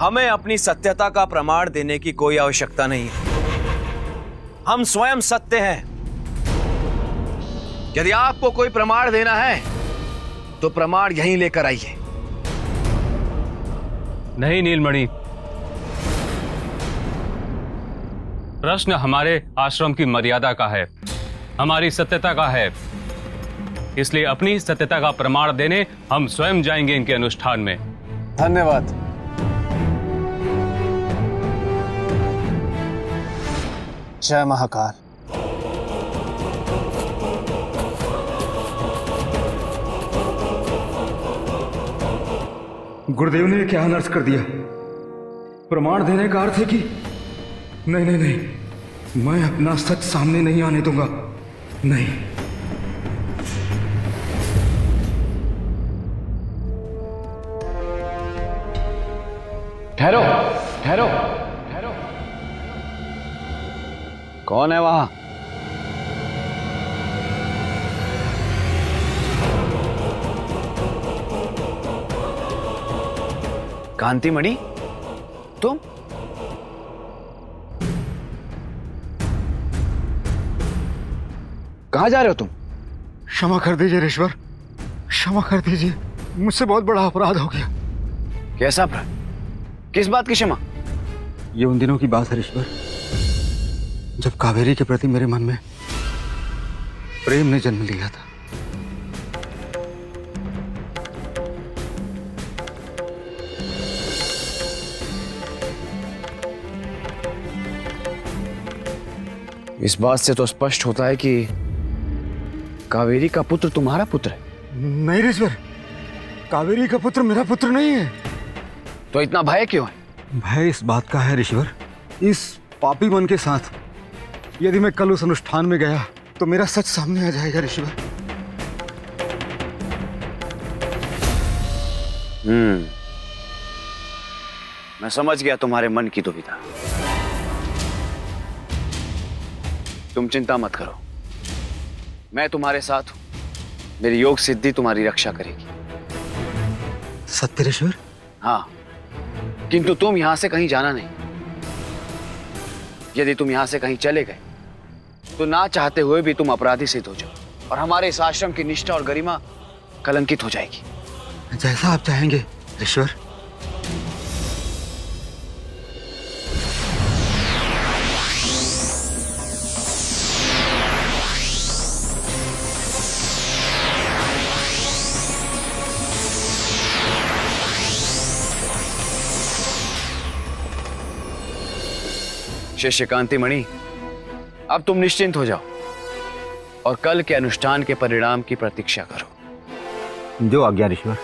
हमें अपनी सत्यता का प्रमाण देने की कोई आवश्यकता नहीं है। हम स्वयं सत्य हैं। यदि आपको कोई प्रमाण देना है तो प्रमाण यहीं लेकर आइए। नहीं नीलमणि, प्रश्न हमारे आश्रम की मर्यादा का है, हमारी सत्यता का है। इसलिए अपनी सत्यता का प्रमाण देने हम स्वयं जाएंगे इनके अनुष्ठान में। धन्यवाद। जय महाकाल। गुरुदेव ने क्या अनर्थ कर दिया? प्रमाण देने का अर्थ है कि नहीं नहीं नहीं, मैं अपना सच सामने नहीं आने दूंगा। नहीं। ठहरो ठहरो ठहरो। कौन है वहां? कांतिमणि, तुम? कहां जा रहे हो तुम? क्षमा कर दीजिए ऋषवर, क्षमा कर दीजिए, मुझसे बहुत बड़ा अपराध हो गया। कैसा अपराध? किस बात की क्षमा? ये उन दिनों की बात है ऋषवर, जब कावेरी के प्रति मेरे मन में प्रेम ने जन्म लिया था। इस बात से तो स्पष्ट होता है कि कावेरी का पुत्र तुम्हारा पुत्र है। नहीं ऋषवर, कावेरी का पुत्र मेरा पुत्र नहीं है। तो इतना भय क्यों है? भय इस बात का है ऋषवर, इस पापी मन के साथ यदि मैं कल उस अनुष्ठान में गया तो मेरा सच सामने आ जाएगा ऋषवर। मैं समझ गया तुम्हारे मन की दुविधा। तुम चिंता मत करो, मैं तुम्हारे साथ हूं। मेरी योग सिद्धि तुम्हारी रक्षा करेगी। सत्य ऋषवर? हाँ, किंतु तुम यहां से कहीं जाना नहीं। यदि तुम यहां से कहीं चले गए तो ना चाहते हुए भी तुम अपराधी सिद्ध हो जाओ और हमारे इस आश्रम की निष्ठा और गरिमा कलंकित हो जाएगी। जैसा आप चाहेंगे ऋषवर। शिष्य कांतिमणि, अब तुम निश्चिंत हो जाओ और कल के अनुष्ठान के परिणाम की प्रतीक्षा करो। जो आज्ञा ऋषवर।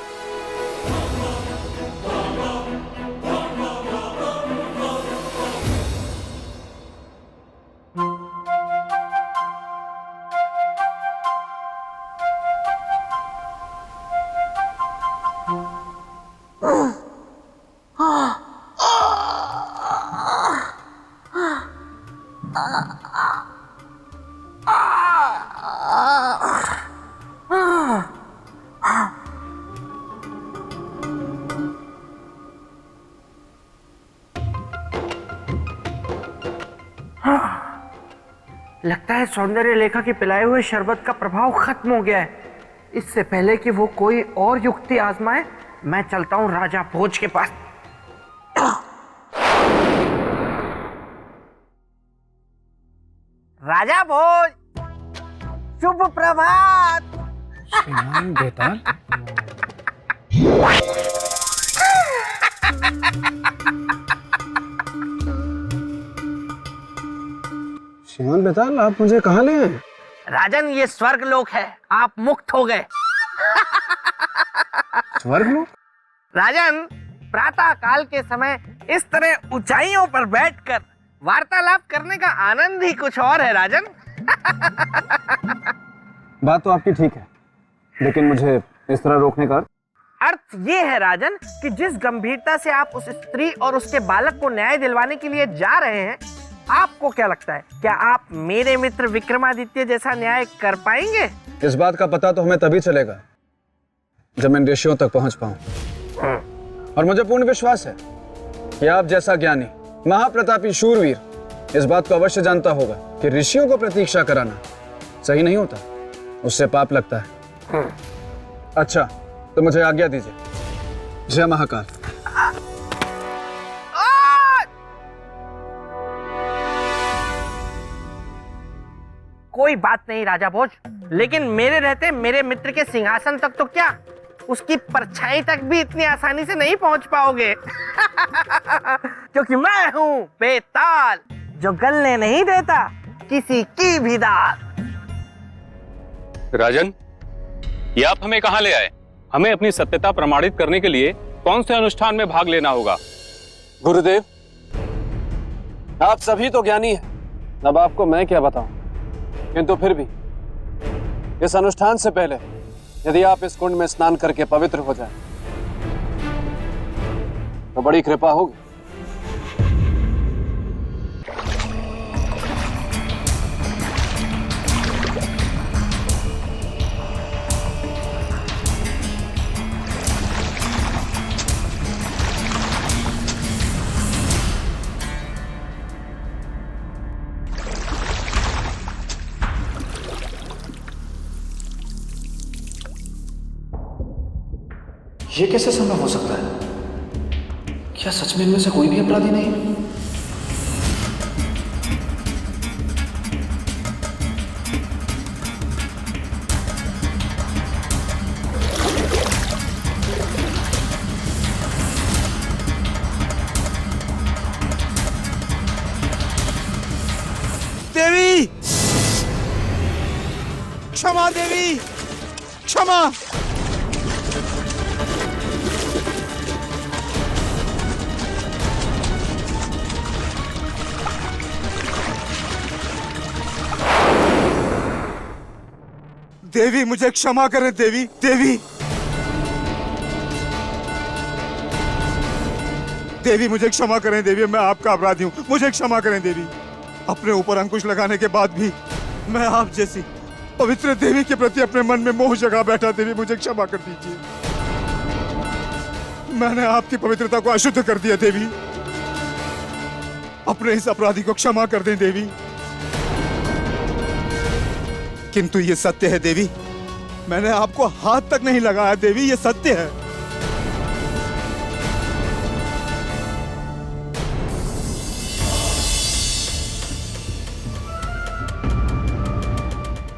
लगता है सौंदर्य लेखा के पिलाए हुए शरबत का प्रभाव खत्म हो गया है। इससे पहले कि वो कोई और युक्ति आजमाए, मैं चलता हूं राजा भोज के पास। राजा भोज, शुभ प्रभात। श्रीमान बेताल, श्रीमान बेताल, आप मुझे कहाँ ले आए? राजन, ये स्वर्ग लोक है, आप मुक्त हो गए। स्वर्ग लोक? राजन, प्रातः काल के समय इस तरह ऊंचाइयों पर बैठकर वार्तालाप करने का आनंद ही कुछ और है राजन। बात तो आपकी ठीक है, लेकिन मुझे इस तरह रोकने का अर्थ ये है राजन कि जिस गंभीरता से आप उस स्त्री और उसके बालक को न्याय दिलवाने के लिए जा रहे हैं, आपको क्या लगता है, क्या आप मेरे मित्र विक्रमादित्य जैसा न्याय कर पाएंगे? इस बात का पता तो हमें तभी चलेगा जब मैं इन ऋषियों तक पहुंच पाऊं। और मुझे पूर्ण विश्वास है कि आप जैसा ज्ञानी, महाप्रतापी शूरवीर इस बात को अवश्य जानता होगा कि ऋषियों को प्रतीक्षा कराना सही नहीं होता, उससे पाप लगता है। अच्छा, तो मुझे आज्ञा दीजिए। जय महाकाल। कोई बात नहीं राजा भोज, लेकिन मेरे रहते मेरे मित्र के सिंहासन तक तो क्या, उसकी परछाई तक भी इतनी आसानी से नहीं पहुंच पाओगे। क्योंकि मैं हूं बेताल, जो गलने नहीं देता किसी की भी दाल। राजन, ये आप हमें कहां ले आए? हमें अपनी सत्यता प्रमाणित करने के लिए कौन से अनुष्ठान में भाग लेना होगा? गुरुदेव, आप सभी तो ज्ञानी हैं, अब आपको मैं क्या बताऊं, किंतु फिर भी इस अनुष्ठान से पहले यदि आप इस कुंड में स्नान करके पवित्र हो जाएं, तो बड़ी कृपा होगी। ये कैसे संभव हो सकता है? क्या सच में इनमें से कोई भी अपराधी नहीं है? देवी, क्षमा देवी, क्षमा। देवी, मुझे क्षमा करें देवी, देवी, देवी मुझे क्षमा करें देवी, मैं आपका अपराधी हूं, मुझे क्षमा करें देवी। अपने ऊपर अंकुश लगाने के बाद भी मैं आप जैसी पवित्र देवी के प्रति अपने मन में मोह जगा बैठा। देवी, मुझे क्षमा कर दीजिए, मैंने आपकी पवित्रता को अशुद्ध कर दिया। देवी, अपने इस अपराधी को क्षमा कर दें देवी। किंतु ये सत्य है देवी, मैंने आपको हाथ तक नहीं लगाया देवी, ये सत्य है।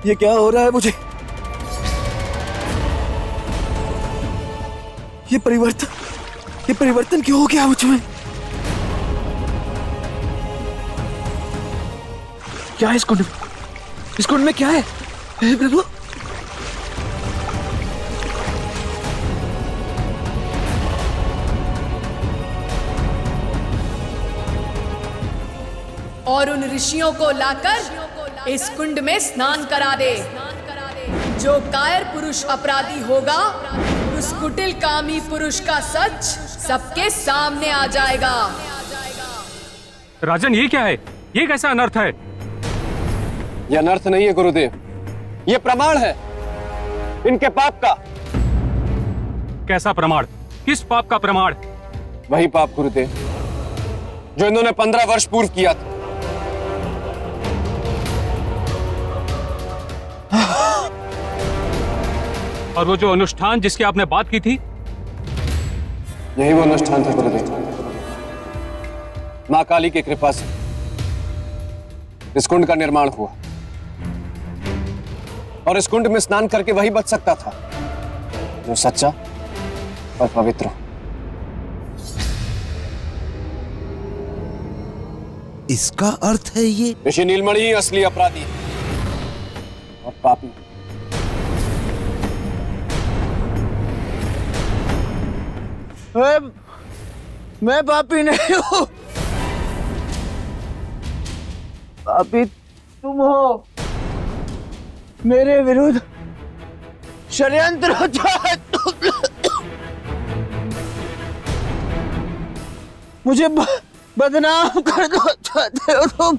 ये क्या हो रहा है मुझे? ये परिवर्तन क्यों हो गया मुझमें? क्या है इस कुंड में? इस कुंड में क्या है? हे प्रभु, और उन ऋषियों को लाकर इस कुंड में स्नान करा दे। जो कायर पुरुष अपराधी होगा, उस कुटिल कामी पुरुष का सच सबके सामने आ जाएगा। राजन, ये क्या है? ये कैसा अनर्थ है? यह अनर्थ नहीं है गुरुदेव, यह प्रमाण है इनके पाप का। कैसा प्रमाण? किस पाप का प्रमाण? वही पाप गुरुदेव जो इन्होंने 15 वर्ष पूर्व किया था। और वो जो अनुष्ठान जिसकी आपने बात की थी? यही वो अनुष्ठान था गुरुदेव। मां काली की कृपा से इस कुंड का निर्माण हुआ और इस कुंड में स्नान करके वही बच सकता था जो सच्चा और पवित्र हो। इसका अर्थ है ये ऋषि नीलमणि ही असली अपराधी और पापी। मैं पापी नहीं हूं, पापी तुम हो। मेरे विरुद्ध षड्यंत्र रचा है तुमने। मुझे बदनाम करना चाहते हो तुम,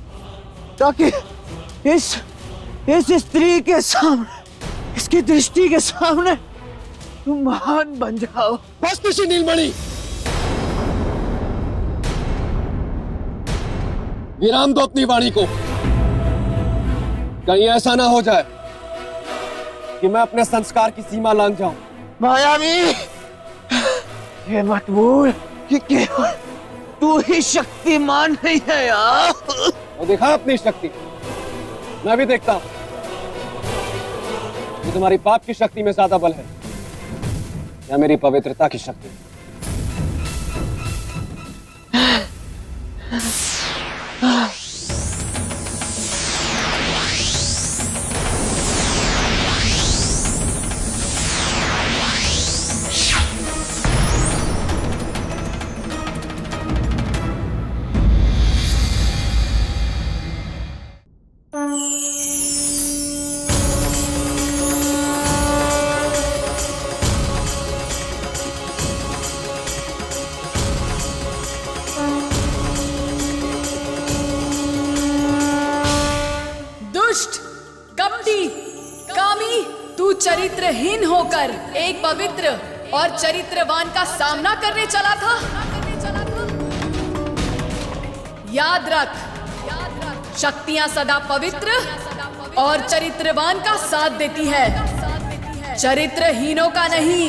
ताकि इस स्त्री के सामने, इसकी दृष्टि के सामने तुम महान बन जाओ। बस ऋषि नीलमणि, विराम दो अपनी वाणी को। कहीं ऐसा ना हो जाए कि मैं अपने संस्कार की सीमा लांघ जाऊं। मायावी, ये मत भूल कि केवल तू ही शक्तिमान नहीं है यार। वो दिखा अपनी शक्ति, मैं भी देखता हूं कि तुम्हारी पाप की शक्ति में ज्यादा बल है या मेरी पवित्रता की शक्ति। चरित्रहीन होकर एक पवित्र और चरित्रवान का सामना करने चला था। याद रख, शक्तियां सदा पवित्र और चरित्रवान का साथ देती है, चरित्रहीनों का नहीं।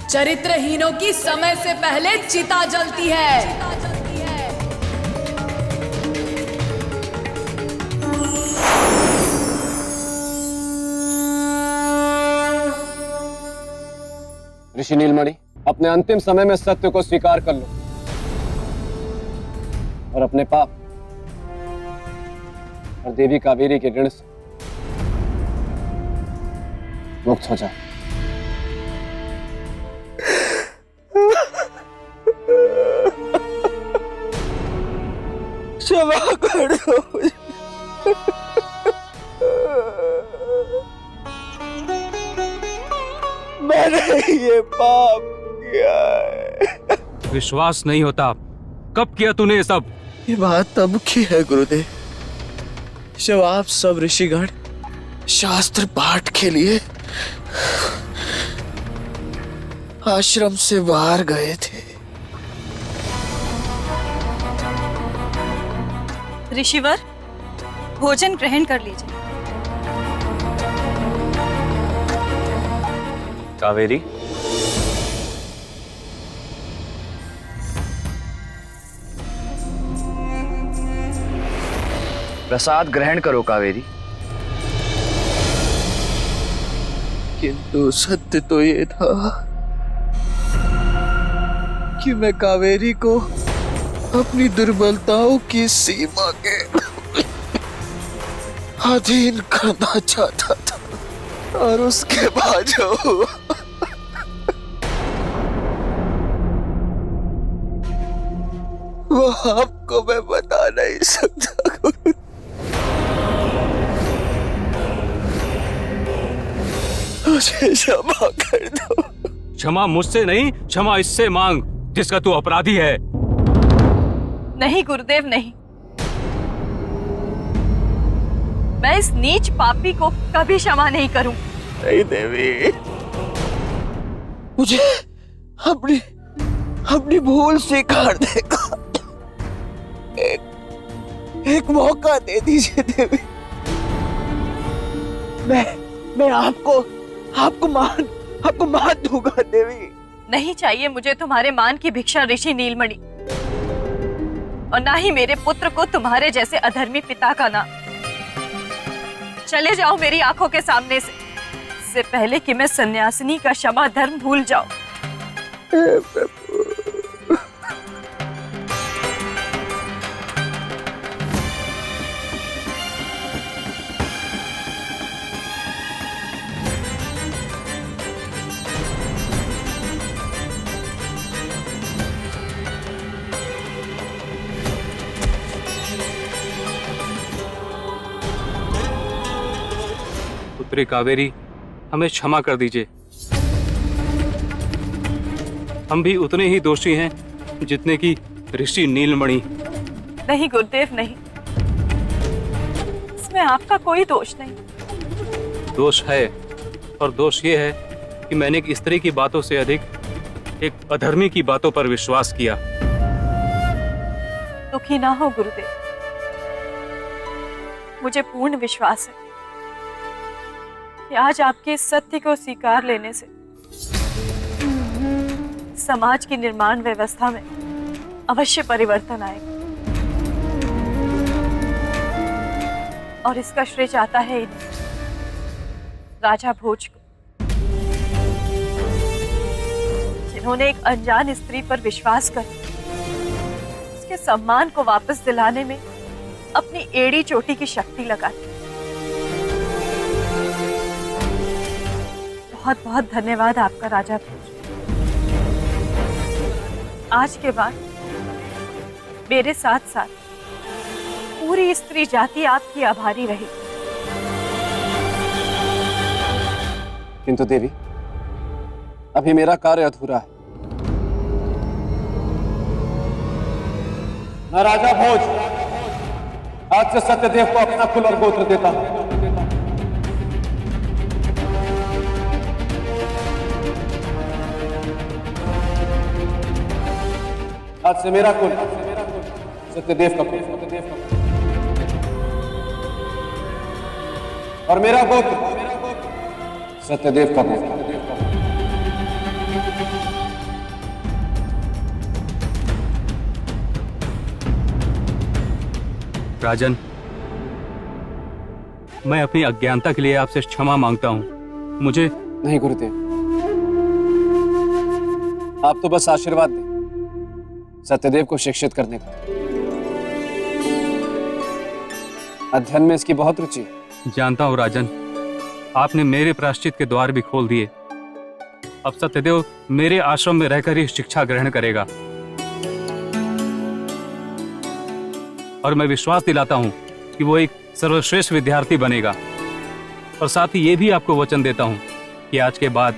चरित्रहीनों की समय से पहले चिता जलती है। ऋषि नीलमणि, अपने अंतिम समय में सत्य को स्वीकार कर लो और अपने पाप और देवी कावेरी के ऋण से मुक्त हो जाओ। क्षमा कर दो। मैंने ये पाप किया है। विश्वास नहीं होता, कब किया तूने ये सब? ये बात तब की है गुरुदेव, जब आप सब ऋषिगण शास्त्र पाठ के लिए आश्रम से बाहर गए थे। ऋषिवर, भोजन ग्रहण कर लीजिए। कावेरी, प्रसाद ग्रहण करो कावेरी। किंतु सत्य तो ये था कि मैं कावेरी को अपनी दुर्बलताओं की सीमा के अधीन करना चाहता था, और उसके बाद जो वो आपको मैं बता नहीं सकता। मुझे क्षमा कर दो। क्षमा मुझसे नहीं, क्षमा इससे मांग जिसका तू अपराधी है। नहीं गुरुदेव, नहीं। मैं इस नीच पापी को कभी क्षमा नहीं करूं। नहीं देवी, मुझे अपनी अपनी भूल स्वीकार देगा। एक मौका दे दीजिए देवी। मैं आपको मान दूंगा देवी। नहीं चाहिए मुझे तुम्हारे मान की भिक्षा ऋषि नीलमणि, और ना ही मेरे पुत्र को तुम्हारे जैसे अधर्मी पिता का नाम। चले जाओ मेरी आंखों के सामने से, इससे पहले कि मैं सन्यासिनी का क्षमा धर्म भूल जाऊं। पुत्री कावेरी, हमें क्षमा कर दीजिए। हम भी उतने ही दोषी हैं जितने कि ऋषि नीलमणि। नहीं गुरुदेव नहीं, इसमें आपका कोई दोष नहीं। दोष है, और दोष ये है कि मैंने एक स्त्री की बातों से अधिक एक अधर्मी की बातों पर विश्वास किया। दुखी ना हो गुरुदेव, मुझे पूर्ण विश्वास है कि आज आपके इस सत्य को स्वीकार लेने से समाज की निर्माण व्यवस्था में अवश्य परिवर्तन आएगा, और इसका श्रेय जाता है राजा भोज को, जिन्होंने एक अनजान स्त्री पर विश्वास कर उसके सम्मान को वापस दिलाने में अपनी एड़ी चोटी की शक्ति लगाई। बहुत बहुत धन्यवाद आपका राजा भोज। आज के बाद मेरे साथ साथ पूरी स्त्री जाति आपकी आभारी रही। किंतु देवी, अभी मेरा कार्य अधूरा है। मैं राजा भोज आज से सत्यदेव को अपना कुल और गोत्र देता हूं। आज से मेरा कुल सत्यदेव का कुल, और मेरा गोत्र सत्यदेव का गोत्र। राजन, मैं अपनी अज्ञानता के लिए आपसे क्षमा मांगता हूं। मुझे नहीं गुरुदेव, आप तो बस आशीर्वाद दें सत्यदेव को शिक्षित करने का। अध्ययन में इसकी बहुत रुचि है। जानता हूं राजन, आपने मेरे प्रायश्चित के द्वार भी खोल दिए। अब सत्यदेव मेरे आश्रम में रहकर ही शिक्षा ग्रहण करेगा, और मैं विश्वास दिलाता हूं कि वो एक सर्वश्रेष्ठ विद्यार्थी बनेगा। और साथ ही ये भी आपको वचन देता हूं कि आज के बाद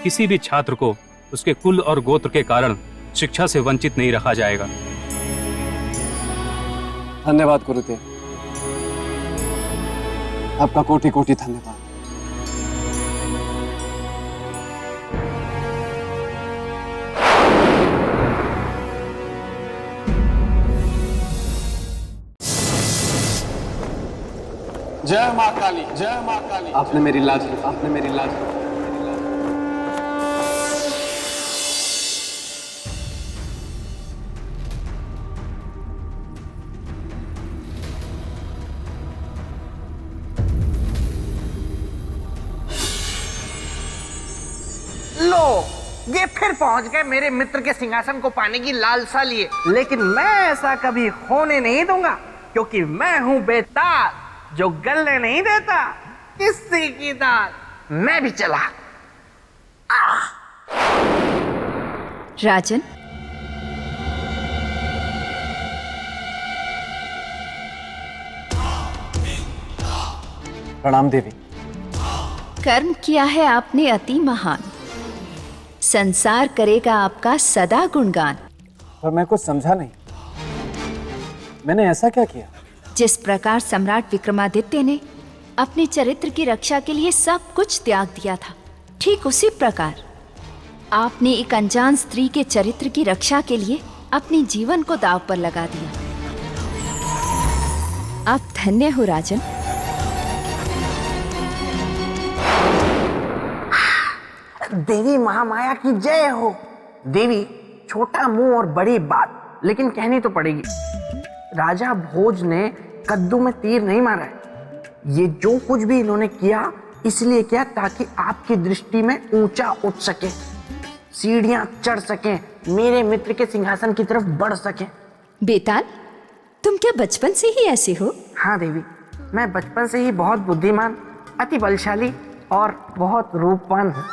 किसी भी छात्र को उसके कुल और गोत्र के कारण शिक्षा से वंचित नहीं रखा जाएगा। धन्यवाद गुरुदेव, आपका कोटि कोटि धन्यवाद। जय मां काली, जय मां काली। आपने मेरी लाज रखी, आपने मेरी लाज रखी। लो, ये फिर पहुंच गए मेरे मित्र के सिंहासन को पाने की लालसा लिए। लेकिन मैं ऐसा कभी होने नहीं दूंगा, क्योंकि मैं हूं बेताल जो गलने नहीं देता किसी की दाल। मैं भी चला। राजन, प्रणाम देवी। कर्म किया है आपने अति महान, संसार करेगा आपका सदा गुणगान। पर मैं कुछ समझा नहीं, मैंने ऐसा क्या किया? जिस प्रकार सम्राट विक्रमादित्य ने अपने चरित्र की रक्षा के लिए सब कुछ त्याग दिया था, ठीक उसी प्रकार आपने एक अनजान स्त्री के चरित्र की रक्षा के लिए अपने जीवन को दांव पर लगा दिया। आप धन्य हो राजन। देवी महामाया की जय हो। देवी, छोटा मुंह और बड़ी बात, लेकिन कहनी तो पड़ेगी। राजा भोज ने कद्दू में तीर नहीं मारा है। ये जो कुछ भी इन्होंने किया इसलिए किया ताकि आपकी दृष्टि में ऊंचा उठ सके, सीढ़ियां चढ़ सके, मेरे मित्र के सिंहासन की तरफ बढ़ सके। बेताल, तुम क्या बचपन से ही ऐसे हो? हाँ देवी, मैं बचपन से ही बहुत बुद्धिमान, अति बलशाली और बहुत रूपवान हूँ।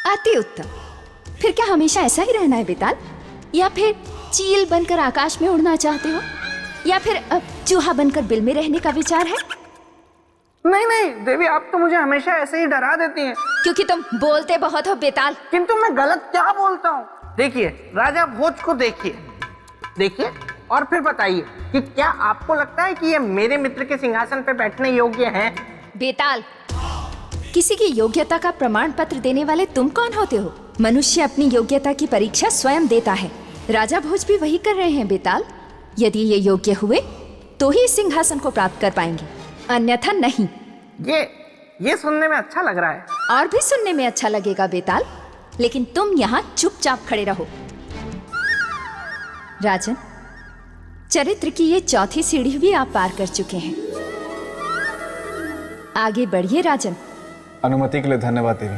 अति उत्तम। फिर क्या हमेशा ऐसा ही रहना है बेताल, या फिर चील बनकर आकाश में उड़ना चाहते हो, या फिर चूहा बनकर बिल में रहने का विचार है? नहीं नहीं देवी, आप तो मुझे हमेशा ऐसे ही डरा देती हैं। क्योंकि तुम बोलते बहुत हो बेताल। किंतु मैं गलत क्या बोलता हूँ? देखिए, राजा भोज को देखिए और फिर बताइए कि क्या आपको लगता है कि ये मेरे मित्र के सिंहासन पर बैठने योग्य हैं? बेताल, किसी की योग्यता का प्रमाण पत्र देने वाले तुम कौन होते हो? मनुष्य अपनी योग्यता की परीक्षा स्वयं देता है। राजा भोज भी वही कर रहे हैं बेताल। यदि ये योग्य हुए तो ही सिंहासन को प्राप्त कर पाएंगे, अन्यथा नहीं। ये सुनने में अच्छा लग रहा है। और भी सुनने में अच्छा लगेगा बेताल, लेकिन तुम यहाँ चुपचाप खड़े रहो। राजन, चरित्र की ये चौथी सीढ़ी भी आप पार कर चुके हैं। आगे बढ़िए राजन। अनुमति के लिए धन्यवाद देवी।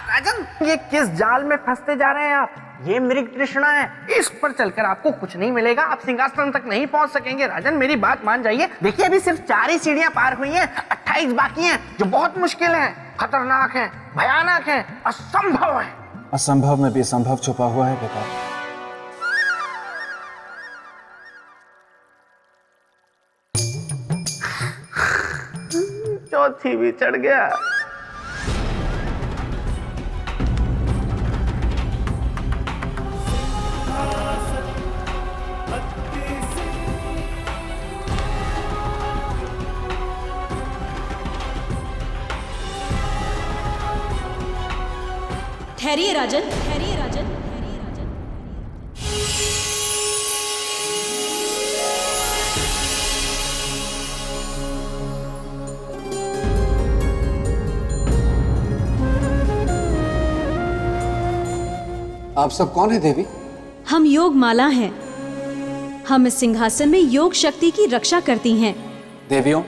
राजन, ये किस जाल में फंसते जा रहे हैं आप? ये मृग तृष्णा है, इस पर चलकर आपको कुछ नहीं मिलेगा। आप सिंहासन तक नहीं पहुंच सकेंगे। राजन, मेरी बात मान जाइए। देखिए, अभी सिर्फ 4 ही सीढ़ियां पार हुई हैं, 28 बाकी हैं, जो बहुत मुश्किल हैं, खतरनाक हैं, भयानक हैं, असंभव हैं। असंभव में भी संभव छुपा हुआ है बेटा। चौथी भी चढ़ गया। ठहरिए राजन, ठहरिए राजन। आप सब कौन है देवी? हम योग माला हैं। हम इस सिंहासन में योग शक्ति की रक्षा करती हैं। देवियों,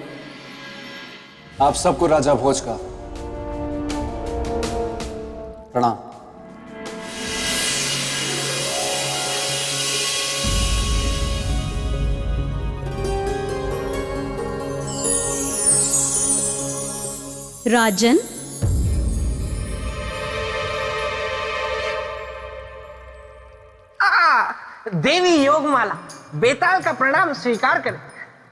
आप सबको राजा भोज का प्रणाम। राजन, देवी योगमाला, बेताल का प्रणाम स्वीकार करें।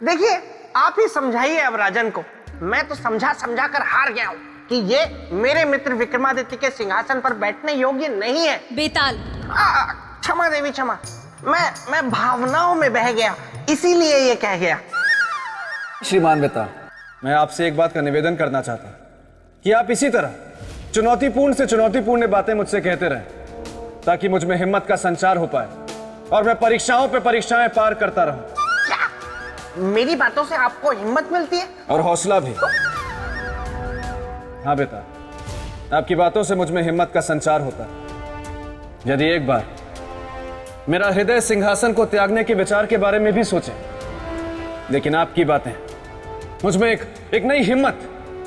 देखिए, आप ही समझाइए अब राजन को। मैं तो समझा कर हार गया हूँ कि ये मेरे मित्र विक्रमादित्य के सिंहासन पर बैठने योग्य नहीं है। बेताल, क्षमा देवी, क्षमा। मैं भावनाओं में बह गया, इसीलिए ये कह गया। श्रीमान बेताल, मैं आपसे एक बात का निवेदन करना चाहता हूँ कि आप इसी तरह चुनौतीपूर्ण से चुनौतीपूर्ण बातें मुझसे कहते रहें, ताकि मुझ में हिम्मत का संचार हो पाए और मैं परीक्षाओं पे परीक्षाएं पार करता रहूं। क्या मेरी बातों से आपको हिम्मत मिलती है? और हौसला भी। हाँ बेटा, आपकी बातों से मुझ में हिम्मत का संचार होता है। यदि एक बार मेरा हृदय सिंहासन को त्यागने के विचार के बारे में भी सोचे, लेकिन आपकी बातें मुझ में एक नई हिम्मत,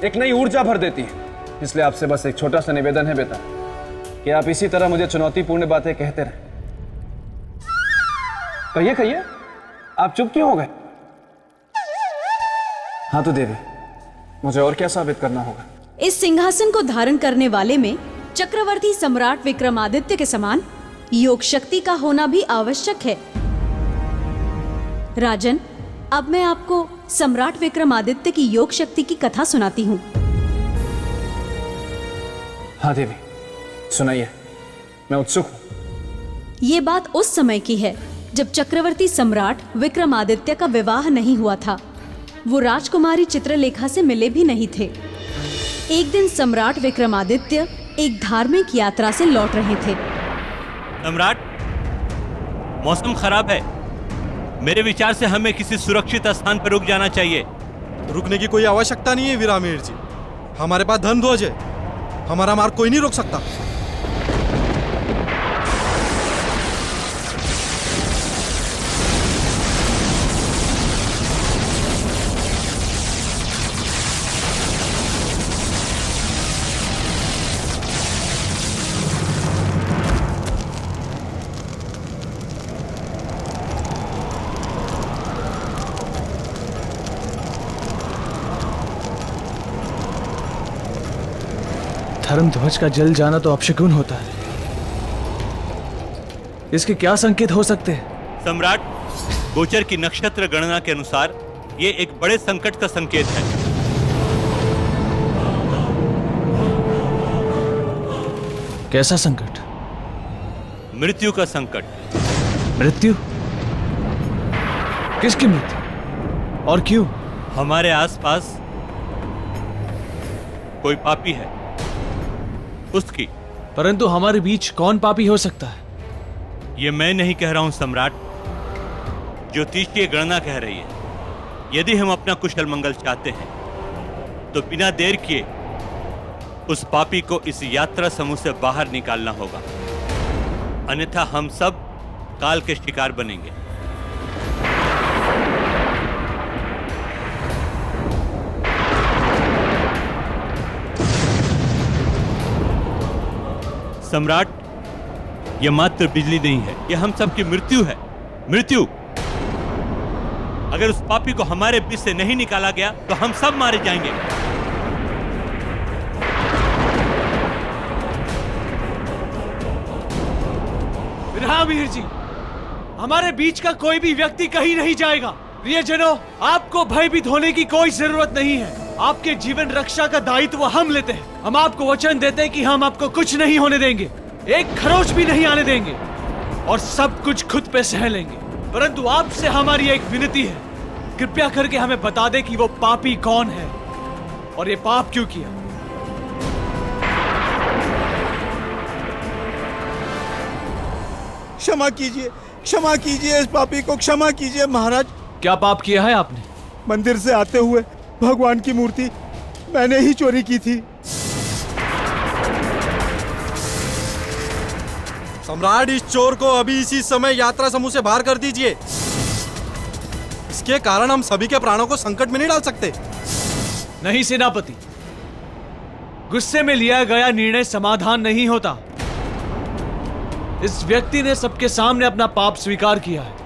एक नई ऊर्जा भर देती है। इसलिए आपसे बस एक छोटा सा निवेदन है बेटा, कि आप इसी तरह मुझे चुनौतीपूर्ण बातें कहते रहें। कहिए कहिए, आप चुप क्यों हो गए? हाँ तो देवी, मुझे और क्या साबित करना होगा? इस सिंहासन को धारण करने वाले में चक्रवर्ती सम्राट विक्रमादित्य के समान योग शक्ति का होना भी आवश्यक है। राजन, अब मैं आपको सम्राट विक्रमादित्य की योग शक्ति की कथा सुनाती हूँ। हाँ देवी, सुनाइए, मैं उत्सुक हूँ। ये बात उस समय की है जब चक्रवर्ती सम्राट विक्रमादित्य का विवाह नहीं हुआ था। वो राजकुमारी चित्रलेखा से मिले भी नहीं थे। एक दिन सम्राट विक्रमादित्य एक धार्मिक यात्रा से लौट रहे थे। सम्राट, मौसम खराब है। मेरे विचार से हमें किसी सुरक्षित स्थान पर रुक जाना चाहिए। रुकने की कोई आवश्यकता नहीं है वीरामीर जी। हमारे पास धन ध्वज है, हमारा मार्ग कोई नहीं रोक सकता। धर्म ध्वज का जल जाना तो अपशकुन होता है। इसके क्या संकेत हो सकते हैं? सम्राट, गोचर की नक्षत्र गणना के अनुसार ये एक बड़े संकट का संकेत है। कैसा संकट? मृत्यु का संकट। मृत्यु? किसकी मृत्यु और क्यों? हमारे आसपास कोई पापी है, उसकी। परंतु हमारे बीच कौन पापी हो सकता है? ये मैं नहीं कह रहा हूं सम्राट, ज्योतिषीय गणना कह रही है। यदि हम अपना कुशल मंगल चाहते हैं तो बिना देर किए उस पापी को इस यात्रा समूह से बाहर निकालना होगा, अन्यथा हम सब काल के शिकार बनेंगे। सम्राट, यह मात्र बिजली नहीं है, यह हम सबकी मृत्यु है। मृत्यु। अगर उस पापी को हमारे बीच से नहीं निकाला गया तो हम सब मारे जाएंगे। वीरामीर जी, हमारे बीच का कोई भी व्यक्ति कहीं नहीं जाएगा। प्रियजनों, आपको भयभीत होने की कोई जरूरत नहीं है। आपके जीवन रक्षा का दायित्व हम लेते हैं। हम आपको वचन देते हैं कि हम आपको कुछ नहीं होने देंगे, एक खरोच भी नहीं आने देंगे और सब कुछ खुद पे सह लेंगे। परंतु आपसे हमारी एक विनती है, कृपया करके हमें बता दे कि वो पापी कौन है और ये पाप क्यों किया। क्षमा कीजिए, क्षमा कीजिए, इस पापी को क्षमा कीजिए महाराज। क्या पाप किया है आपने? मंदिर से आते हुए भगवान की मूर्ति मैंने ही चोरी की थी। सम्राट, इस चोर को अभी इसी समय यात्रा समूह से बाहर कर दीजिए। इसके कारण हम सभी के प्राणों को संकट में नहीं डाल सकते। नहीं सेनापति, गुस्से में लिया गया निर्णय समाधान नहीं होता। इस व्यक्ति ने सबके सामने अपना पाप स्वीकार किया है।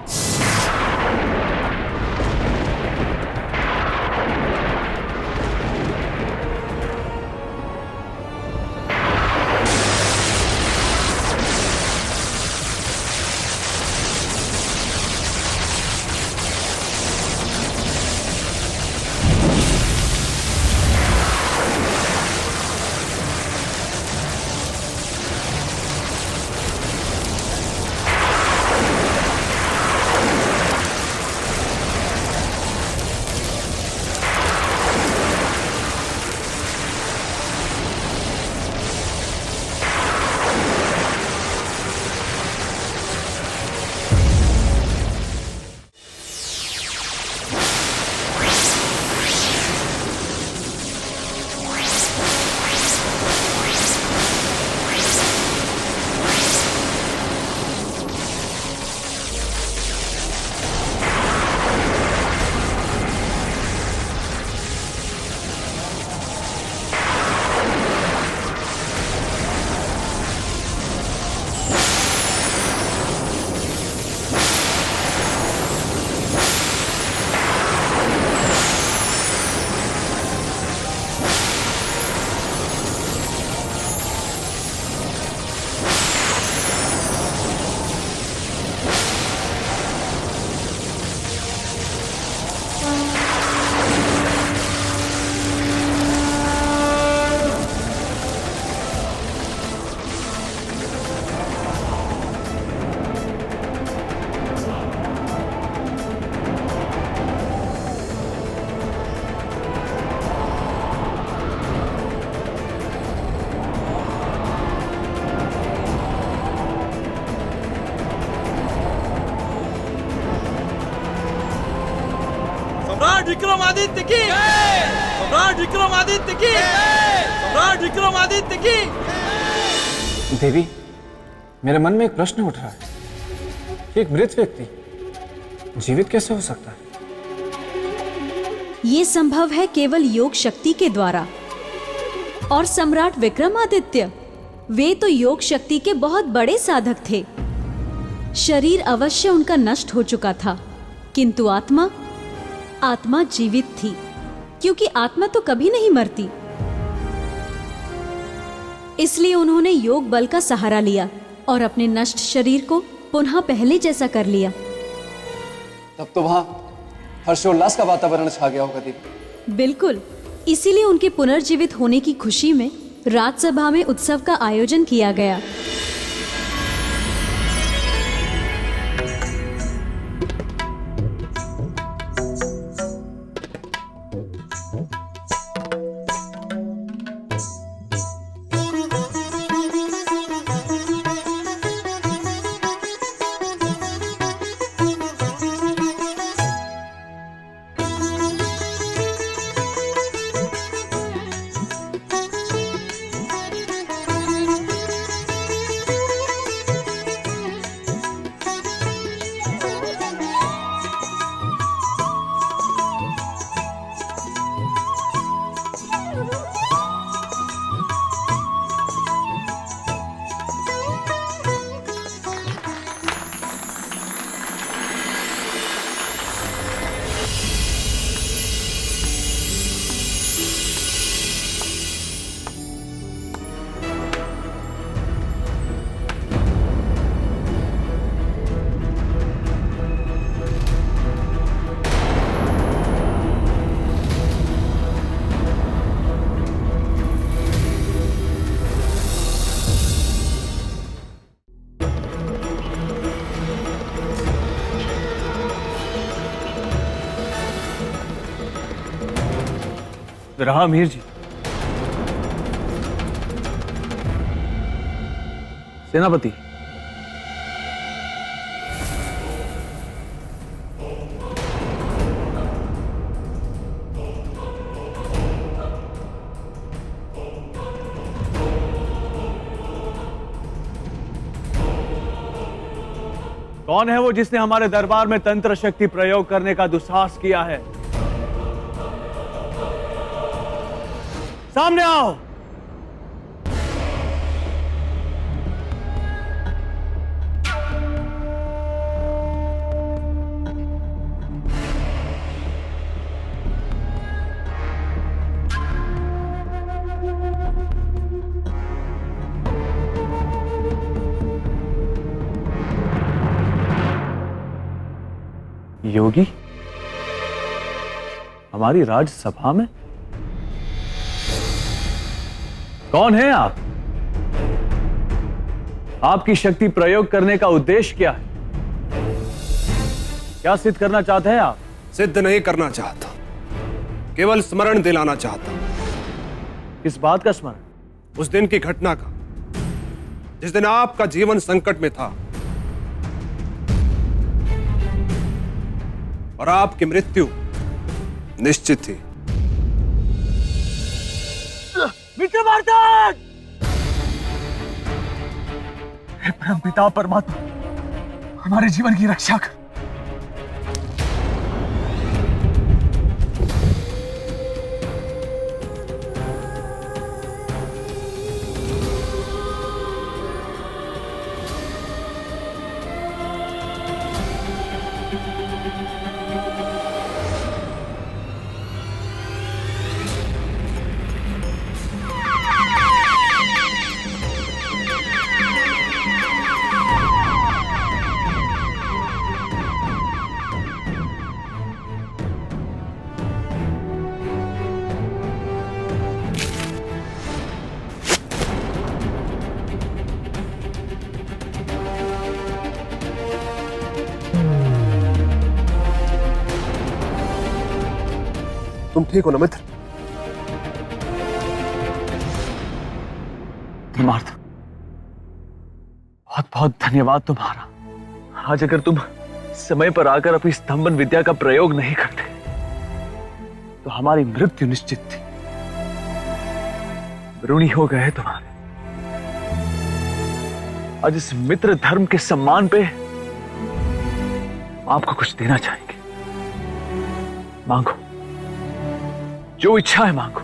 सम्राट विक्रमादित्य की, सम्राट विक्रमादित्य की, सम्राट विक्रमादित्य की। देवी, मेरे मन में एक प्रश्न उठ रहा है कि एक मृत व्यक्ति जीवित कैसे हो सकता है? ये संभव है केवल योग शक्ति के द्वारा। और सम्राट विक्रमादित्य, वे तो योग शक्ति के बहुत बड़े साधक थे। शरीर अवश्य उनका नष्ट हो चुका था, किंतु आत्मा जीवित थी, क्योंकि आत्मा तो कभी नहीं मरती। इसलिए उन्होंने योग बल का सहारा लिया और अपने नष्ट शरीर को पुनः पहले जैसा कर लिया। तब तो वहां हर्षोल्लास का वातावरण छा गया होगा देवी। बिल्कुल, इसीलिए उनके पुनर्जीवित होने की खुशी में राजसभा में उत्सव का आयोजन किया गया। रहा मीर जी। सेनापति, कौन है वो जिसने हमारे दरबार में तंत्र शक्ति प्रयोग करने का दुस्साहस किया है? सामने आओ। योगी, हमारी राजसभा में कौन है आप? आपकी शक्ति प्रयोग करने का उद्देश्य क्या है? क्या सिद्ध करना चाहते हैं आप? सिद्ध नहीं करना चाहता, केवल स्मरण दिलाना चाहता। किस बात का स्मरण? उस दिन की घटना का, जिस दिन आपका जीवन संकट में था और आपकी मृत्यु निश्चित थी। विक्रमार्जन! हे परमपिता परमात्मा, हमारे जीवन की रक्षा कर। तुम ठीक हो ना मित्र? धर्मार्थ, बहुत बहुत धन्यवाद तुम्हारा। आज अगर तुम समय पर आकर अपनी स्तंभन विद्या का प्रयोग नहीं करते तो हमारी मृत्यु निश्चित थी। ऋणी हो गए तुम्हारे। आज इस मित्र धर्म के सम्मान पे आपको कुछ देना चाहेंगे। मांगो, जो इच्छा है मांगो।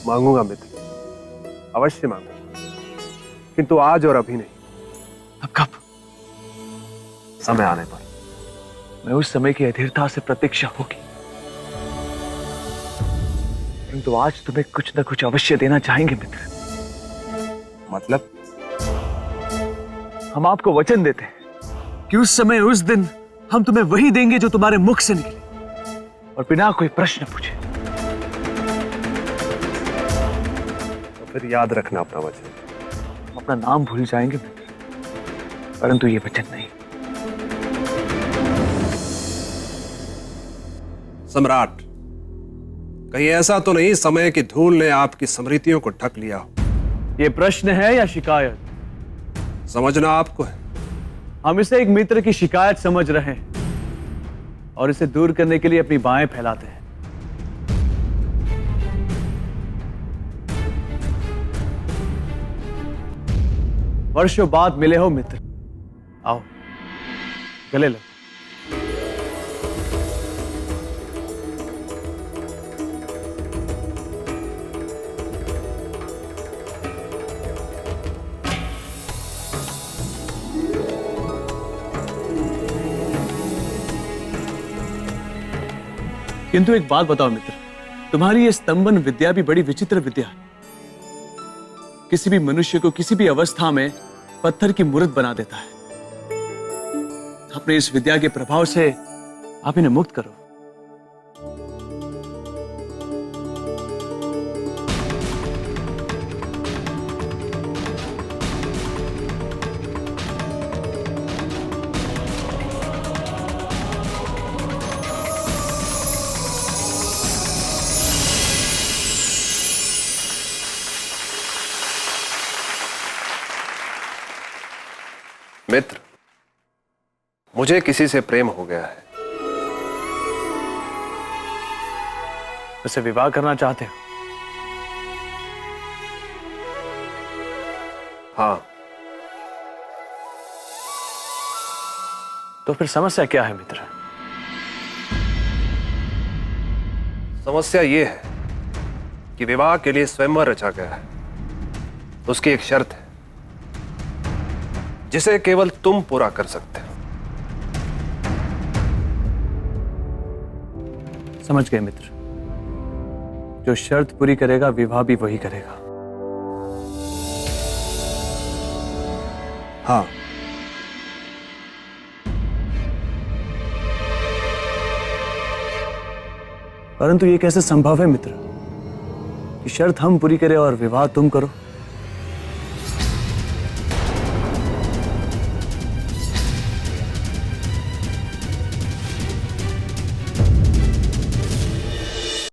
मांगूंगा मित्र, अवश्य मांगूंगा, किंतु आज और अभी नहीं। अब कब? समय आने पर। मैं उस समय की अधीरता से प्रतीक्षा होगी, परंतु आज तुम्हें कुछ न कुछ अवश्य देना चाहेंगे मित्र। मतलब? हम आपको वचन देते हैं कि उस समय उस दिन हम तुम्हें वही देंगे जो तुम्हारे मुख से निकले और बिना कोई प्रश्न पूछे। तो फिर याद रखना अपना वचन। हम अपना नाम भूल जाएंगे मित्र, परंतु ये वचन नहीं। सम्राट, कहीं ऐसा तो नहीं समय की धूल ने आपकी स्मृतियों को ढक लिया हो? ये प्रश्न है या शिकायत? समझना आपको है। हम इसे एक मित्र की शिकायत समझ रहे हैं और इसे दूर करने के लिए अपनी बाहें फैलाते हैं। वर्षों बाद मिले हो मित्र, आओ गले लगो। किंतु एक बात बताओ मित्र, तुम्हारी ये स्तंभन विद्या भी बड़ी विचित्र विद्या है। किसी भी मनुष्य को किसी भी अवस्था में पत्थर की मूर्त बना देता है। अपने इस विद्या के प्रभाव से आप इन्हें मुक्त करो। मित्र, मुझे किसी से प्रेम हो गया है। उससे विवाह करना चाहते हो? हाँ। तो फिर समस्या क्या है मित्र? समस्या यह है कि विवाह के लिए स्वयंवर रचा गया है। उसकी एक शर्त है जिसे केवल तुम पूरा कर सकते हो। समझ गए मित्र, जो शर्त पूरी करेगा विवाह भी वही करेगा। हाँ। परंतु ये कैसे संभव है मित्र कि शर्त हम पूरी करें और विवाह तुम करो?